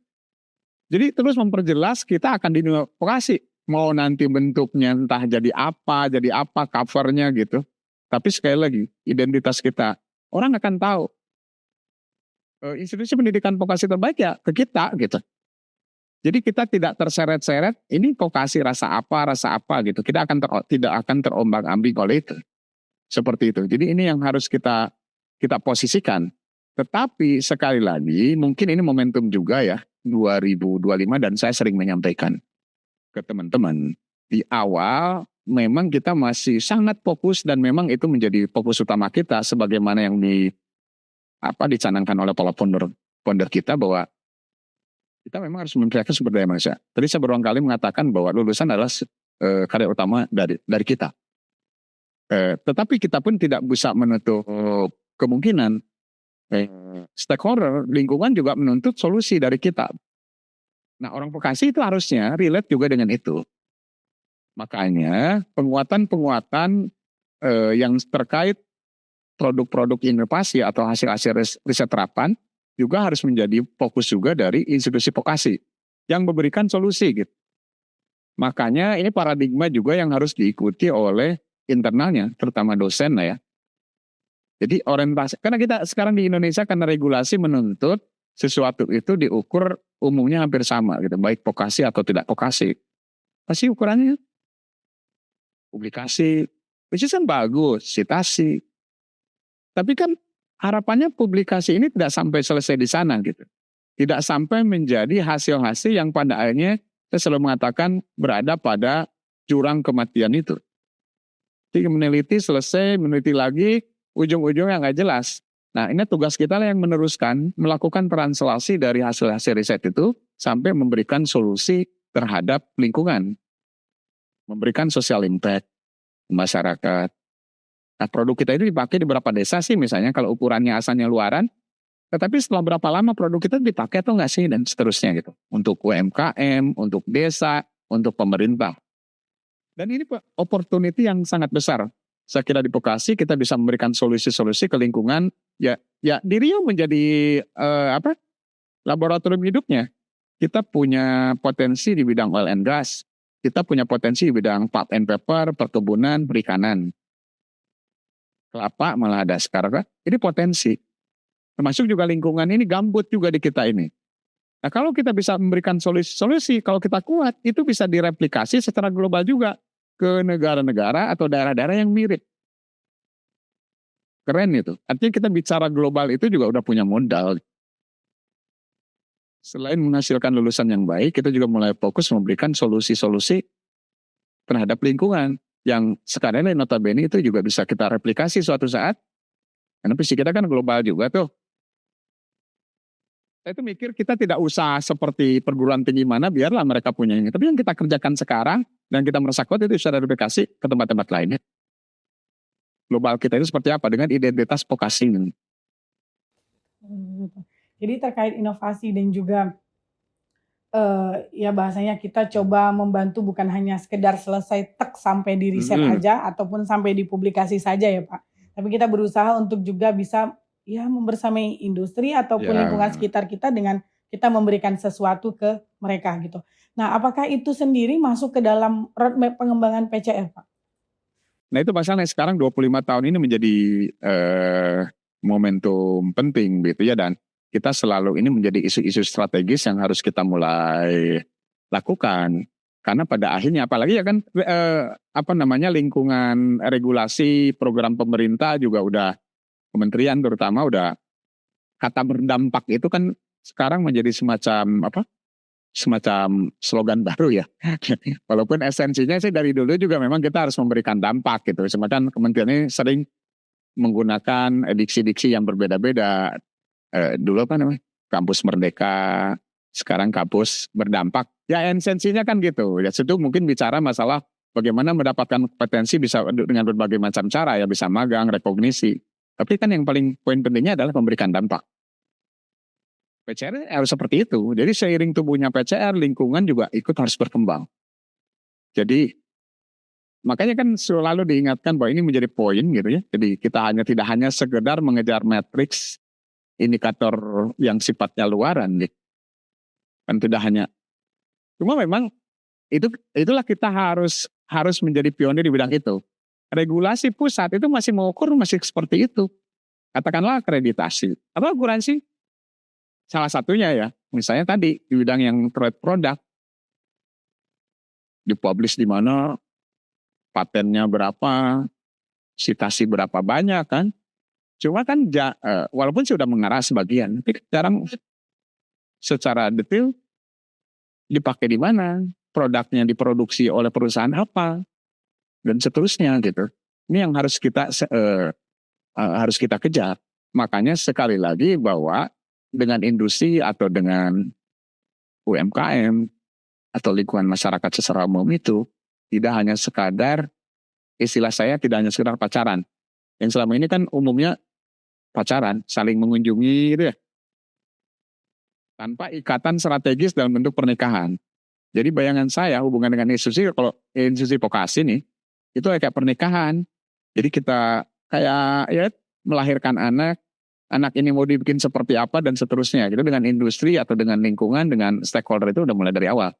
Jadi terus memperjelas kita akan di vokasi. Mau nanti bentuknya entah jadi apa covernya gitu. Tapi sekali lagi identitas kita. Orang akan tahu. Institusi pendidikan vokasi terbaik ya ke kita gitu. Jadi kita tidak terseret-seret ini vokasi rasa apa gitu. Kita tidak akan terombang-ambing oleh itu. Seperti itu. Jadi ini yang harus kita posisikan. Tetapi sekali lagi mungkin ini momentum juga ya 2025 dan saya sering menyampaikan ke teman-teman di awal memang kita masih sangat fokus dan memang itu menjadi fokus utama kita sebagaimana yang dicanangkan oleh para founder kita bahwa kita memang harus memperlihatkan sumber daya manusia. Tadi saya berulang kali mengatakan bahwa lulusan adalah karya utama dari kita. Tetapi kita pun tidak bisa menutup kemungkinan stakeholder lingkungan juga menuntut solusi dari kita. Nah orang vokasi itu harusnya relate juga dengan itu. Makanya penguatan yang terkait produk-produk inovasi atau hasil-hasil riset terapan juga harus menjadi fokus juga dari institusi vokasi yang memberikan solusi gitu. Makanya ini paradigma juga yang harus diikuti oleh internalnya, terutama dosen lah ya. Jadi orientasi, karena kita sekarang di Indonesia karena regulasi menuntut sesuatu itu diukur umumnya hampir sama gitu, baik vokasi atau tidak vokasi. Pasti ukurannya publikasi, which is kan bagus, citasi. Tapi kan harapannya publikasi ini tidak sampai selesai di sana gitu. Tidak sampai menjadi hasil-hasil yang pada akhirnya saya selalu mengatakan berada pada jurang kematian itu. Jadi meneliti selesai, meneliti lagi, ujung-ujungnya nggak jelas. Nah ini tugas kita lah yang meneruskan, melakukan translasi dari hasil-hasil riset itu sampai memberikan solusi terhadap lingkungan. Memberikan social impact masyarakat. Nah produk kita itu dipakai di beberapa desa sih misalnya kalau ukurannya asalnya luaran. Tetapi setelah berapa lama produk kita dipakai atau nggak sih dan seterusnya gitu. Untuk UMKM, untuk desa, untuk pemerintah. Dan ini opportunity yang sangat besar. Saya kira di Bekasi kita bisa memberikan solusi-solusi ke lingkungan. Ya di Riau menjadi laboratorium hidupnya. Kita punya potensi di bidang oil and gas. Kita punya potensi di bidang pulp and paper, perkebunan, perikanan. Kelapa malah ada sekarang. Ini potensi. Termasuk juga lingkungan ini gambut juga di kita ini. Nah kalau kita bisa memberikan solusi-solusi, kalau kita kuat, itu bisa direplikasi secara global juga ke negara-negara atau daerah-daerah yang mirip. Keren itu. Artinya kita bicara global itu juga udah punya modal. Selain menghasilkan lulusan yang baik, kita juga mulai fokus memberikan solusi-solusi terhadap lingkungan. Yang sekarang ini notabene itu juga bisa kita replikasi suatu saat. Karena visi kita kan global juga tuh. Saya itu mikir kita tidak usah seperti perguruan tinggi mana, biarlah mereka punya ini. Tapi yang kita kerjakan sekarang, dan kita merasa kuat itu bisa replikasi ke tempat-tempat lainnya. Global kita itu seperti apa dengan identitas vokasi ini. Jadi terkait inovasi dan juga ya bahasanya kita coba membantu bukan hanya sekedar selesai sampai di riset aja ataupun sampai di publikasi saja ya Pak. Tapi kita berusaha untuk juga bisa ya membersamai industri ataupun lingkungan sekitar kita dengan kita memberikan sesuatu ke mereka gitu. Nah, apakah itu sendiri masuk ke dalam roadmap pengembangan PCR, Pak? Nah, itu masalahnya sekarang 25 tahun ini menjadi momentum penting gitu ya, dan kita selalu ini menjadi isu-isu strategis yang harus kita mulai lakukan. Karena pada akhirnya apalagi ya kan lingkungan regulasi program pemerintah juga udah kementerian terutama udah kata berdampak itu kan sekarang menjadi semacam slogan baru ya. Walaupun esensinya sih dari dulu juga memang kita harus memberikan dampak gitu. Semacam kementerian ini sering menggunakan diksi-diksi yang berbeda-beda. Dulu apa namanya? Kampus Merdeka, sekarang kampus berdampak. Ya esensinya kan gitu. Ya situ mungkin bicara masalah bagaimana mendapatkan kompetensi bisa dengan berbagai macam cara ya, bisa magang, rekognisi. Tapi kan yang paling poin pentingnya adalah memberikan dampak. PCR harus seperti itu. Jadi seiring tumbuhnya PCR, lingkungan juga ikut harus berkembang. Jadi makanya kan selalu diingatkan bahwa ini menjadi poin gitu ya. Jadi kita tidak hanya sekedar mengejar matriks indikator yang sifatnya luaran gitu. Kan tidak hanya. Cuma memang itulah kita harus menjadi pionir di bidang itu. Regulasi pusat itu masih mengukur masih seperti itu. Katakanlah akreditasi. Apa akuransi? Salah satunya ya, misalnya tadi di bidang yang trade product, dipublish di mana, patennya berapa, citasi berapa banyak kan. Cuma kan walaupun sudah mengarah sebagian, tapi jarang secara detail dipakai di mana, produknya diproduksi oleh perusahaan apa, dan seterusnya gitu. Ini yang harus kita kejar. Makanya sekali lagi bahwa dengan industri atau dengan UMKM atau lingkungan masyarakat secara umum itu tidak hanya sekadar, istilah saya tidak hanya sekedar pacaran. Yang selama ini kan umumnya pacaran, saling mengunjungi gitu ya. Tanpa ikatan strategis dalam bentuk pernikahan. Jadi bayangan saya hubungan dengan institusi, kalau institusi vokasi nih, itu kayak pernikahan. Jadi kita kayak ya melahirkan anak ini mau dibikin seperti apa dan seterusnya. Gitu dengan industri atau dengan lingkungan, dengan stakeholder itu udah mulai dari awal.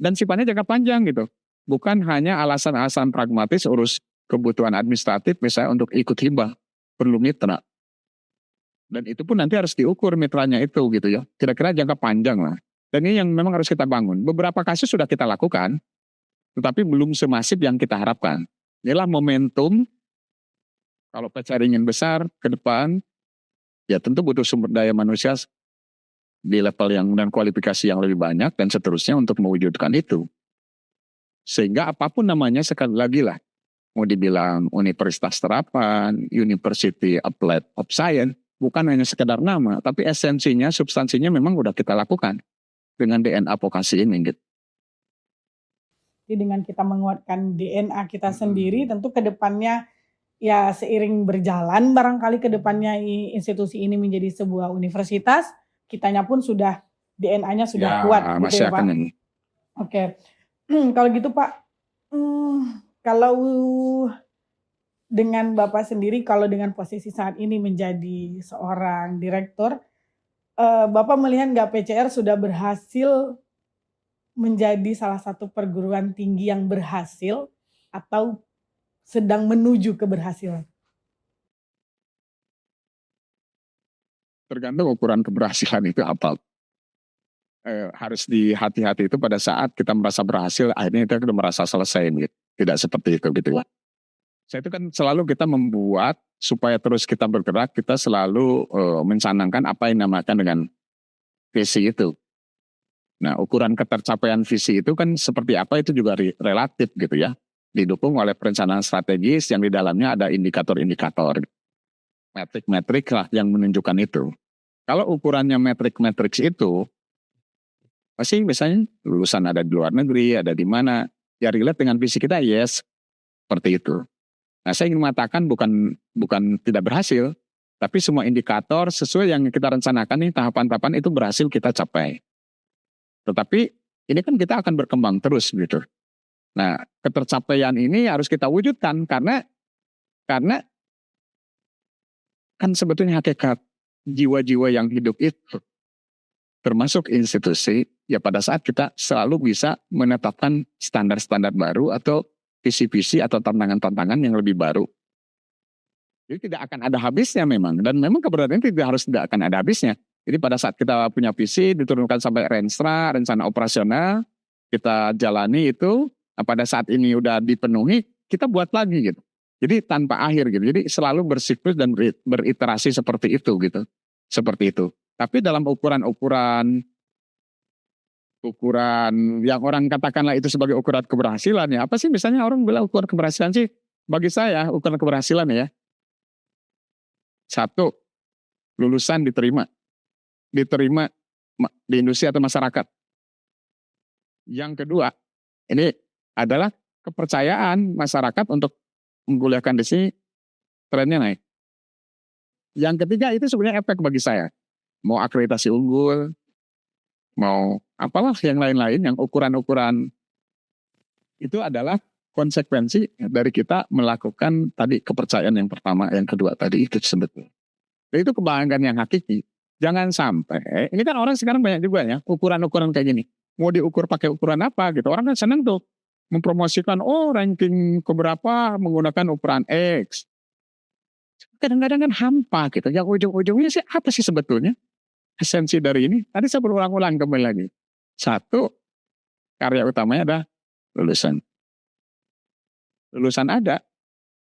Dan sifatnya jangka panjang gitu. Bukan hanya alasan-alasan pragmatis urus kebutuhan administratif misalnya untuk ikut hibah, perlu mitra. Dan itu pun nanti harus diukur mitranya itu gitu ya. Kira-kira jangka panjang lah. Dan ini yang memang harus kita bangun. Beberapa kasus sudah kita lakukan, tetapi belum semasif yang kita harapkan. Inilah momentum, kalau PCR ingin besar ke depan, ya tentu butuh sumber daya manusia di level yang dan kualifikasi yang lebih banyak dan seterusnya untuk mewujudkan itu. Sehingga apapun namanya sekali lagi lah, mau dibilang Universitas Terapan, University Applied of Science, bukan hanya sekedar nama, tapi esensinya, substansinya memang udah kita lakukan dengan DNA vokasi ini gitu. Jadi dengan kita menguatkan DNA kita sendiri, tentu ke depannya ya seiring berjalan barangkali ke depannya institusi ini menjadi sebuah universitas, kitanya pun sudah DNA-nya sudah kuat gitu ya Pak. Oke. Kalau gitu Pak, kalau dengan Bapak sendiri, kalau dengan posisi saat ini menjadi seorang direktur, Bapak melihat nggak PCR sudah berhasil menjadi salah satu perguruan tinggi yang berhasil atau sedang menuju keberhasilan? Tergantung ukuran keberhasilan itu apa. Harus dihati-hati itu pada saat kita merasa berhasil, akhirnya kita sudah merasa selesai gitu. Tidak seperti itu gitu ya. Saya itu kan selalu kita membuat supaya terus kita bergerak, kita selalu mencanangkan apa yang dinamakan dengan visi itu. Nah, ukuran ketercapaian visi itu kan seperti apa itu juga relatif gitu ya. Didukung oleh perencanaan strategis yang di dalamnya ada indikator-indikator. Metrik-metrik lah yang menunjukkan itu. Kalau ukurannya metrik-metrik itu, pasti misalnya lulusan ada di luar negeri, ada di mana, ya relate dengan visi kita, yes, seperti itu. Nah, saya ingin mengatakan bukan tidak berhasil, tapi semua indikator sesuai yang kita rencanakan nih, tahapan-tahapan itu berhasil kita capai. Tetapi ini kan kita akan berkembang terus gitu. Nah, ketercapaian ini harus kita wujudkan karena kan sebetulnya hakikat jiwa-jiwa yang hidup itu termasuk institusi, ya pada saat kita selalu bisa menetapkan standar-standar baru atau visi-visi atau tantangan-tantangan yang lebih baru. Jadi tidak akan ada habisnya memang, dan memang keberadaannya tidak akan ada habisnya. Jadi pada saat kita punya visi, diturunkan sampai renstra, rencana operasional, kita jalani itu, pada saat ini udah dipenuhi, kita buat lagi gitu. Jadi tanpa akhir gitu, jadi selalu bersiklus dan beriterasi seperti itu gitu. Seperti itu. Tapi dalam ukuran yang orang katakanlah itu sebagai ukuran keberhasilan ya. Apa sih misalnya orang bilang ukuran keberhasilan sih? Bagi saya ukuran keberhasilan ya. 1, lulusan diterima di industri atau masyarakat. Yang kedua, ini adalah kepercayaan masyarakat untuk mengkuliahkan di sini, trennya naik. Yang ketiga itu sebenarnya efek bagi saya. Mau akreditasi unggul, mau apalah yang lain-lain, yang ukuran-ukuran itu adalah konsekuensi dari kita melakukan tadi kepercayaan yang pertama, yang kedua tadi itu sebetulnya. Jadi itu kebanggaan yang hakiki. Jangan sampai, ini kan orang sekarang banyak juga ya, ukuran-ukuran kayak gini. Mau diukur pakai ukuran apa gitu. Orang kan senang tuh mempromosikan, ranking keberapa menggunakan ukuran X. Kadang-kadang kan hampa gitu. Yang ujung-ujungnya sih apa sih sebetulnya? Esensi dari ini, tadi saya berulang-ulang kembali lagi. 1, karya utamanya ada lulusan. Lulusan ada,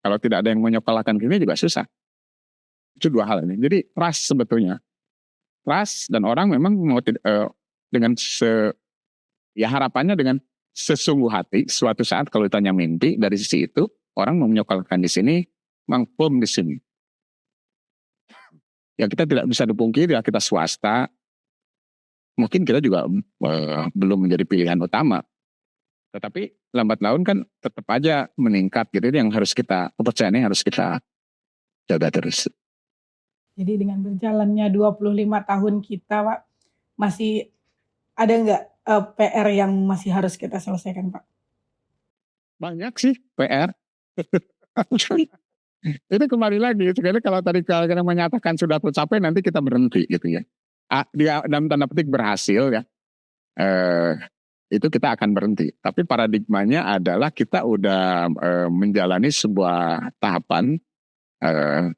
kalau tidak ada yang menyekolahkan ini juga susah. Itu 2 hal ini. Jadi trust sebetulnya. Trust dan orang memang mau dengan harapannya dengan sesungguh hati, suatu saat kalau ditanya mimpi dari sisi itu, orang mau menyekolahkan di sini, mangpum di sini. Ya kita tidak bisa dipungkiri ya kita swasta, mungkin kita juga belum menjadi pilihan utama. Tetapi lambat laun kan tetap aja meningkat gitu, yang harus kepercayaannya harus kita jaga terus. Jadi dengan berjalannya 25 tahun kita Pak, masih ada nggak PR yang masih harus kita selesaikan Pak? Banyak sih PR. Itu kembali lagi, sekali kalau tadi kalian menyatakan sudah tercapai, nanti kita berhenti gitu ya. Dia dalam tanda petik berhasil ya, itu kita akan berhenti. Tapi paradigmanya adalah kita udah menjalani sebuah tahapan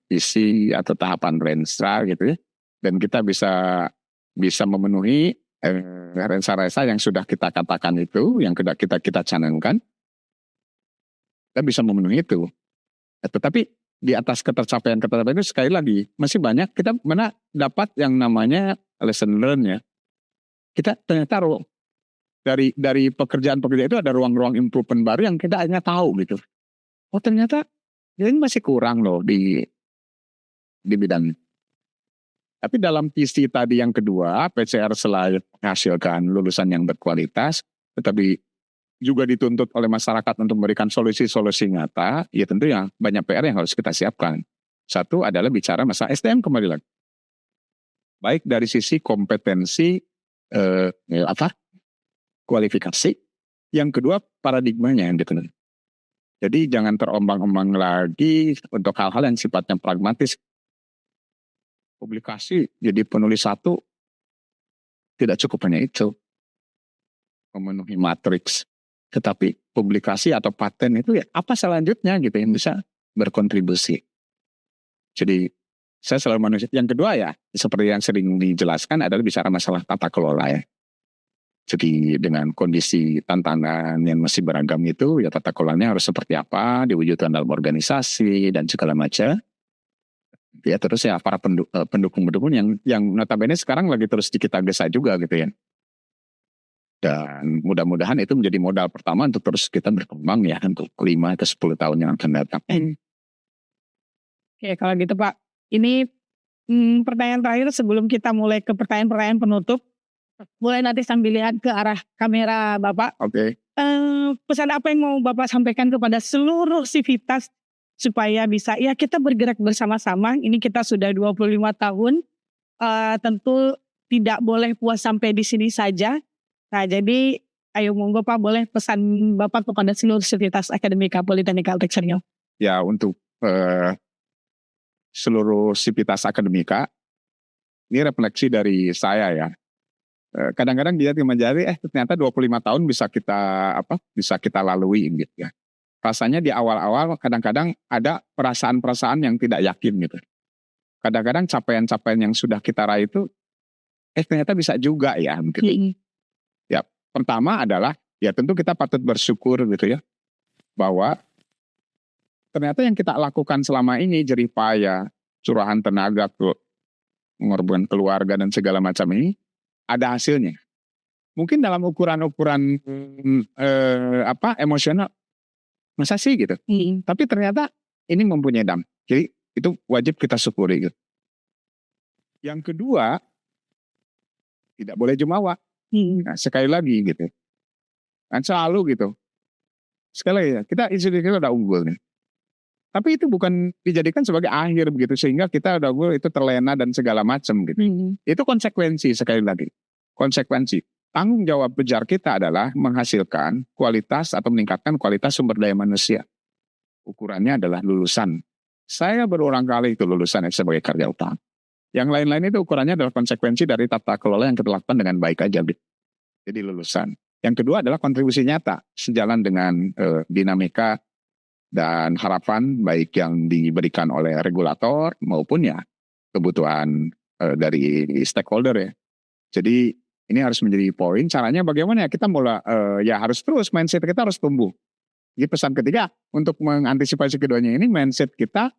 visi atau tahapan renstra gitu ya, dan kita bisa memenuhi renstra-renstra yang sudah kita katakan itu, yang kita canangkan, kita bisa memenuhi itu. Tetapi di atas ketercapaian itu sekali lagi masih banyak kita mana dapat yang namanya lesson learn ya. Kita ternyata dari pekerjaan itu ada ruang-ruang improvement baru yang kita hanya tahu gitu. Oh ternyata ini masih kurang loh di bidang. Tapi dalam visi tadi yang kedua, PCR selain menghasilkan lulusan yang berkualitas, tetapi juga dituntut oleh masyarakat untuk memberikan solusi-solusi nyata, ya tentu ya banyak PR yang harus kita siapkan. 1 adalah bicara masalah SDM kembali lagi. Baik dari sisi kompetensi, kualifikasi, Yang kedua paradigmanya yang dikenal. Jadi jangan terombang-ombang lagi untuk hal-hal yang sifatnya pragmatis. Publikasi jadi penulis satu tidak cukup hanya itu. Memenuhi matriks. Tetapi publikasi atau paten itu ya apa selanjutnya gitu yang bisa berkontribusi. Jadi saya selalu manusia. Yang kedua ya seperti yang sering dijelaskan adalah bicara masalah tata kelola ya. Jadi dengan kondisi tantangan yang masih beragam itu ya tata kelolanya harus seperti apa, diwujudkan dalam organisasi dan segala macam. Ya terus ya para pendukung-pendukung yang notabene sekarang lagi terus kita gesa juga gitu ya. Dan mudah-mudahan itu menjadi modal pertama untuk terus kita berkembang ya untuk 5 ke 10 tahun yang akan datang. Oke, kalau gitu Pak, ini pertanyaan terakhir sebelum kita mulai ke pertanyaan-pertanyaan penutup. Boleh nanti sambil lihat ke arah kamera Bapak. Oke. Pesan apa yang mau Bapak sampaikan kepada seluruh sivitas supaya bisa ya kita bergerak bersama-sama. Ini kita sudah 25 tahun. Tentu tidak boleh puas sampai di sini saja. Nah jadi ayo monggo Pak, boleh pesan Bapak kepada seluruh sivitas Akademika Politeknik Teknik. Ya untuk seluruh sivitas akademika ini refleksi dari saya ya. Kadang-kadang dia menjadi ternyata 25 tahun bisa kita lalui gitu ya. Rasanya di awal-awal kadang-kadang ada perasaan-perasaan yang tidak yakin gitu. Kadang-kadang capaian-capaian yang sudah kita raih itu ternyata bisa juga ya gitu. Ya, pertama adalah ya tentu kita patut bersyukur gitu ya bahwa ternyata yang kita lakukan selama ini jerih payah, curahan tenaga, mengorbankan keluarga dan segala macam ini ada hasilnya. Mungkin dalam ukuran-ukuran emosional masa sih gitu. Tapi ternyata ini mempunyai dampak. Jadi itu wajib kita syukuri gitu. Yang kedua, tidak boleh jumawa. Nah, sekali lagi gitu. Kan selalu gitu. Sekali lagi ya, kita institusi kita udah unggul nih. Tapi itu bukan dijadikan sebagai akhir begitu sehingga kita udah unggul itu terlena dan segala macam gitu. Itu konsekuensi sekali lagi. Konsekuensi. Tanggung jawab besar kita adalah menghasilkan kualitas atau meningkatkan kualitas sumber daya manusia. Ukurannya adalah lulusan. Saya berulang kali itu lulusan sebagai karya utama. Yang lain-lain itu ukurannya adalah konsekuensi dari tata kelola yang kita lakukan dengan baik aja. Jadi lulusan. Yang kedua adalah kontribusi nyata sejalan dengan dinamika dan harapan baik yang diberikan oleh regulator maupun ya kebutuhan dari stakeholder ya. Jadi ini harus menjadi poin. Caranya bagaimana ya kita mulai ya harus terus mindset kita harus tumbuh. Jadi pesan ketiga untuk mengantisipasi keduanya ini mindset kita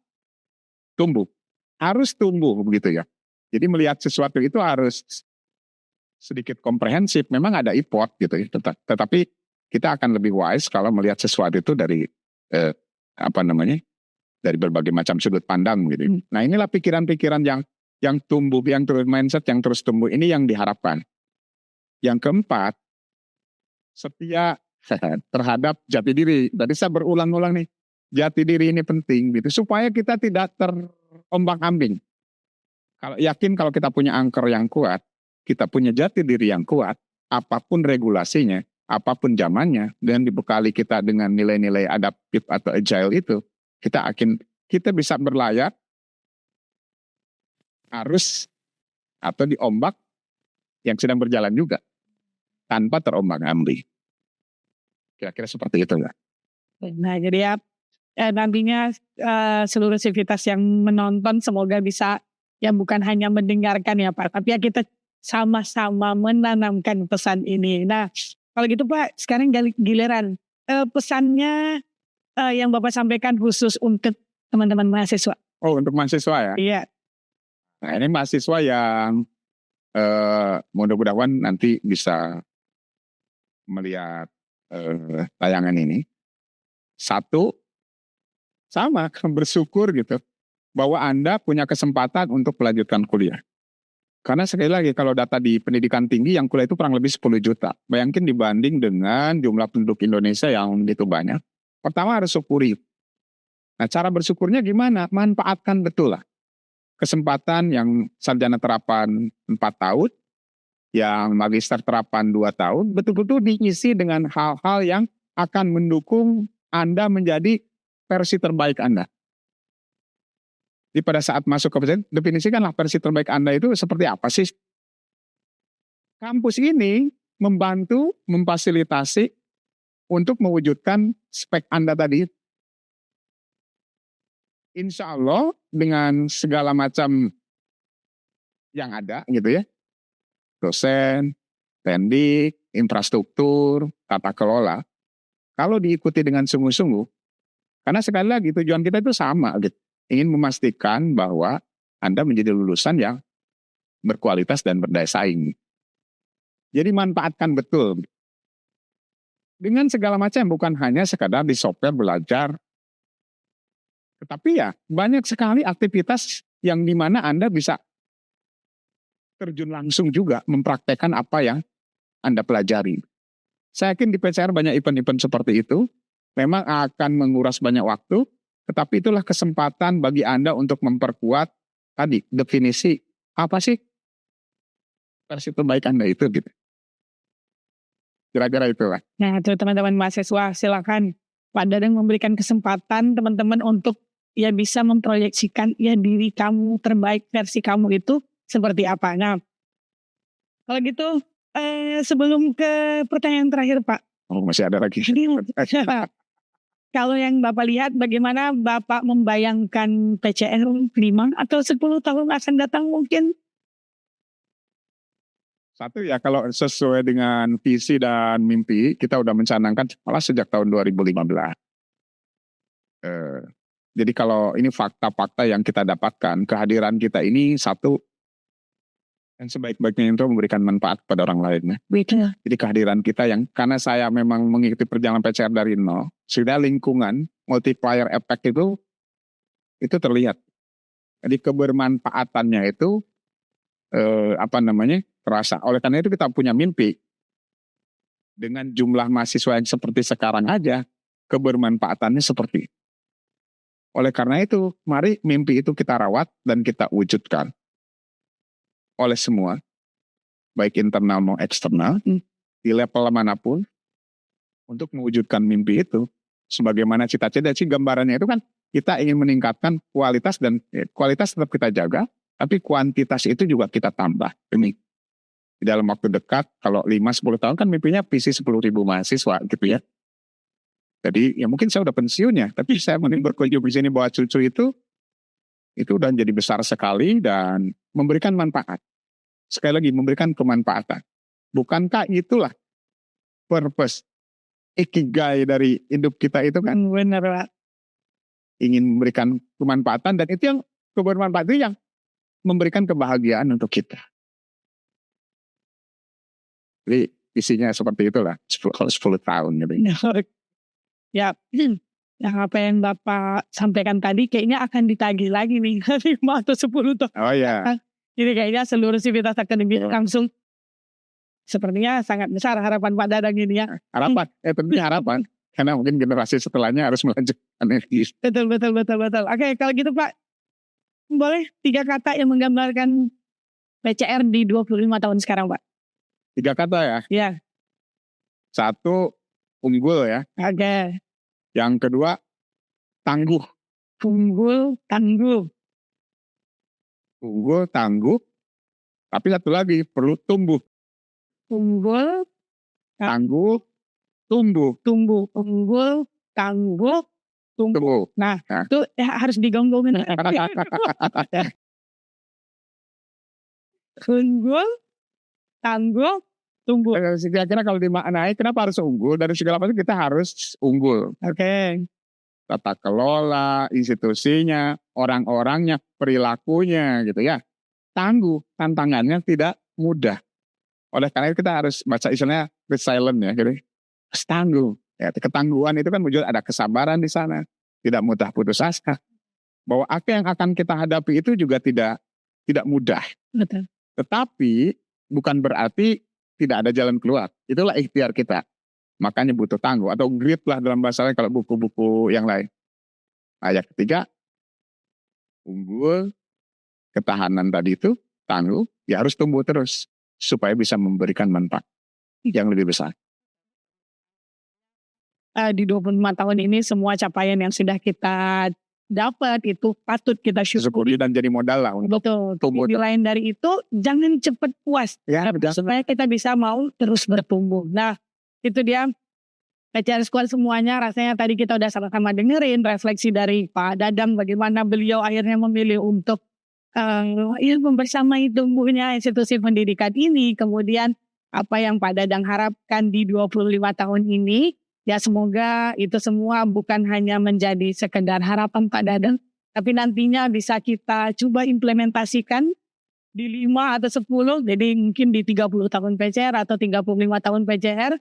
tumbuh. Harus tumbuh begitu ya. Jadi melihat sesuatu itu harus sedikit komprehensif. Memang ada effort gitu ya. Tetapi kita akan lebih wise kalau melihat sesuatu itu dari dari berbagai macam sudut pandang gitu. Nah inilah pikiran-pikiran yang tumbuh, yang terus mindset yang terus tumbuh ini yang diharapkan. Yang keempat, setia terhadap jati diri. Tadi saya berulang-ulang nih, jati diri ini penting gitu supaya kita tidak terombang-ambing. Kalau kita punya anchor yang kuat, kita punya jati diri yang kuat, apapun regulasinya, apapun zamannya, dan dibekali kita dengan nilai-nilai adaptif atau agile itu, kita bisa berlayar arus atau di ombak yang sedang berjalan juga tanpa terombang-ambing. Kira-kira seperti itu ya. Nah jadi ya nantinya seluruh sivitas yang menonton semoga bisa ya bukan hanya mendengarkan ya Pak, tapi ya kita sama-sama menanamkan pesan ini. Nah kalau gitu Pak, sekarang giliran pesannya yang Bapak sampaikan khusus untuk teman-teman mahasiswa. Oh untuk mahasiswa ya? Iya. Nah ini mahasiswa yang mudah-mudahan nanti bisa melihat tayangan ini. Satu, sama bersyukur gitu bahwa Anda punya kesempatan untuk melanjutkan kuliah. Karena sekali lagi kalau data di pendidikan tinggi yang kuliah itu kurang lebih 10 juta. Bayangkan dibanding dengan jumlah penduduk Indonesia yang begitu banyak. Pertama harus syukuri. Nah cara bersyukurnya gimana? Manfaatkan betul lah. Kesempatan yang sarjana terapan 4 tahun, yang magister terapan 2 tahun, betul-betul diisi dengan hal-hal yang akan mendukung Anda menjadi versi terbaik Anda. Jadi pada saat masuk ke pesantren, definisikanlah versi terbaik Anda itu seperti apa sih. Kampus ini membantu, memfasilitasi untuk mewujudkan spek Anda tadi. Insya Allah dengan segala macam yang ada gitu ya. Dosen, pendik, infrastruktur, tata kelola. Kalau diikuti dengan sungguh-sungguh, karena sekali lagi tujuan kita itu sama gitu. Ingin memastikan bahwa Anda menjadi lulusan yang berkualitas dan berdaya saing. Jadi manfaatkan betul. Dengan segala macam, bukan hanya sekadar di software belajar. Tetapi ya banyak sekali aktivitas yang dimana Anda bisa terjun langsung juga mempraktekkan apa yang Anda pelajari. Saya yakin di PCR banyak event-event seperti itu. Memang akan menguras banyak waktu, tetapi itulah kesempatan bagi Anda untuk memperkuat tadi definisi apa sih versi terbaik Anda itu gitu. Kira-kira itu lah. Nah, itu teman-teman mahasiswa, silakan Pak Dadang memberikan kesempatan teman-teman untuk ya bisa memproyeksikan ya diri kamu terbaik versi kamu itu seperti apa. Nah, kalau gitu sebelum ke pertanyaan terakhir Pak. Oh, masih ada lagi. Kalau yang Bapak lihat bagaimana Bapak membayangkan PCR 5 atau 10 tahun akan datang mungkin? Satu ya, kalau sesuai dengan visi dan mimpi, kita udah mencanangkan malah sejak tahun 2015. Jadi kalau ini fakta-fakta yang kita dapatkan, kehadiran kita ini satu, yang sebaik-baiknya itu memberikan manfaat kepada orang lain. Betul. Jadi kehadiran kita yang, karena saya memang mengikuti perjalanan PCR dari nol, sudah lingkungan, multiplier effect itu terlihat. Jadi kebermanfaatannya itu, terasa. Oleh karena itu kita punya mimpi. Dengan jumlah mahasiswa yang seperti sekarang aja, kebermanfaatannya seperti. Oleh karena itu, mari mimpi itu kita rawat dan kita wujudkan. Oleh semua, baik internal maupun eksternal, di level manapun, untuk mewujudkan mimpi itu, sebagaimana cita-cita sih gambarannya itu kan, kita ingin meningkatkan kualitas dan kualitas tetap kita jaga, tapi kuantitas itu juga kita tambah. Ini di dalam waktu dekat, kalau 5-10 tahun kan mimpinya visi 10.000 mahasiswa gitu ya. Jadi ya mungkin saya udah pensiun ya, tapi saya mungkin berkunjung di sini bawa cucu itu udah jadi besar sekali dan memberikan manfaat. Sekali lagi memberikan kemanfaatan. Bukankah itulah purpose, ikigai dari hidup kita itu kan? Benar Pak. Ingin memberikan kemanfaatan dan itu yang kebermanfaatan itu yang memberikan kebahagiaan untuk kita. Jadi isinya seperti itulah, 10 tahun gitu. Ya, yang apa yang Bapak sampaikan tadi kayaknya akan ditagih lagi nih 5 atau 10 tahun. Oh ya. Jadi kayaknya seluruh sivitas akademik langsung sepertinya sangat besar harapan Pak Dadang ini ya. Harapan, tentunya harapan. Karena mungkin generasi setelahnya harus melanjutkan ini. Betul. Oke, kalau gitu Pak, boleh 3 kata yang menggambarkan PCR di 25 tahun sekarang Pak? 3 kata ya? Iya. 1, unggul ya. Oke. Yang kedua, tangguh. Unggul, tangguh. Unggul, tangguh. Tapi satu lagi, perlu tumbuh. Unggul, tangguh, tumbuh. Unggul, tangguh, tumbuh. Nah, itu ya harus digonggongin. Unggul, tangguh, tumbuh. Kira-kira kalau dimaknai, kenapa harus unggul? Dari segala macam kita harus unggul. Oke. Tata kelola, institusinya, orang-orangnya, perilakunya gitu ya. Tangguh, tantangannya tidak mudah. Oleh karena itu kita harus baca istilahnya resilient ya. Gitu. Tangguh. Ya, ketangguhan itu kan muncul ada kesabaran di sana. Tidak mudah putus asa. Bahwa apa yang akan kita hadapi itu juga tidak mudah. Betul. Tetapi bukan berarti tidak ada jalan keluar. Itulah ikhtiar kita. Makanya butuh tangguh atau grit lah dalam bahasa lain kalau buku-buku yang lain. Ayat ketiga, unggul, ketahanan tadi itu, tangguh, ya harus tumbuh terus. supaya bisa memberikan manfaat yang lebih besar. Di 25 tahun ini semua capaian yang sudah kita dapat itu patut kita syukuri. Syukuri dan jadi modal lah untuk Betul. tumbuh. Tapi di lain dari itu jangan cepat puas. Ya, betul. Supaya kita bisa mau terus bertumbuh. Nah itu dia PCR Squad semuanya. Rasanya tadi kita udah sama-sama dengerin refleksi dari Pak Dadang bagaimana beliau akhirnya memilih untuk membersamai tumbuhnya institusi pendidikan ini. Kemudian apa yang Pak Dadang harapkan di 25 tahun ini. Ya semoga itu semua bukan hanya menjadi sekedar harapan Pak Dadang. Tapi nantinya bisa kita coba implementasikan di 5 atau 10. Jadi mungkin di 30 tahun PCR atau 35 tahun PCR.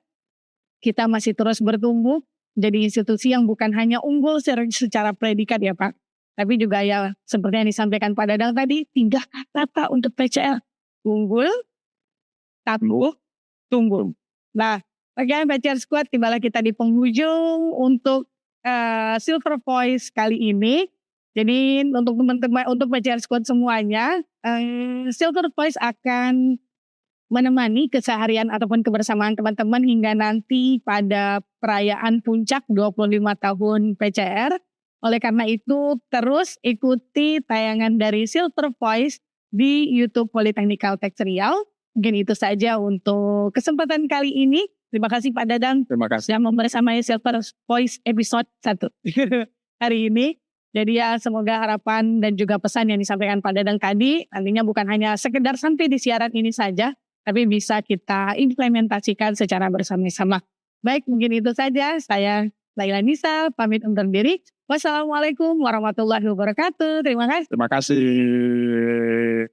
Kita masih terus bertumbuh. Jadi institusi yang bukan hanya unggul secara predikat ya Pak. Tapi juga ya seperti yang disampaikan Pak Dadang tadi. 3 kata Pak untuk PCR. Unggul, tangguh, tumbuh. Nah. Oke, PCR Squad, tibalah kita di penghujung untuk Silver Voice kali ini. Jadi untuk teman-teman, untuk PCR Squad semuanya, Silver Voice akan menemani keseharian ataupun kebersamaan teman-teman hingga nanti pada perayaan puncak 25 tahun PCR. Oleh karena itu, terus ikuti tayangan dari Silver Voice di YouTube Politeknik Kaltech Riau. Mungkin itu saja untuk kesempatan kali ini. Terima kasih Pak Dadang. Terima kasih. Sudah membersamai Silver Voice episode 1 hari ini. Jadi ya semoga harapan dan juga pesan yang disampaikan Pak Dadang tadi nantinya bukan hanya sekedar sampai di siaran ini saja, tapi bisa kita implementasikan secara bersama-sama. Baik, mungkin itu saja. Saya Laila Nisa, pamit undur diri. Wassalamualaikum warahmatullahi wabarakatuh. Terima kasih. Terima kasih.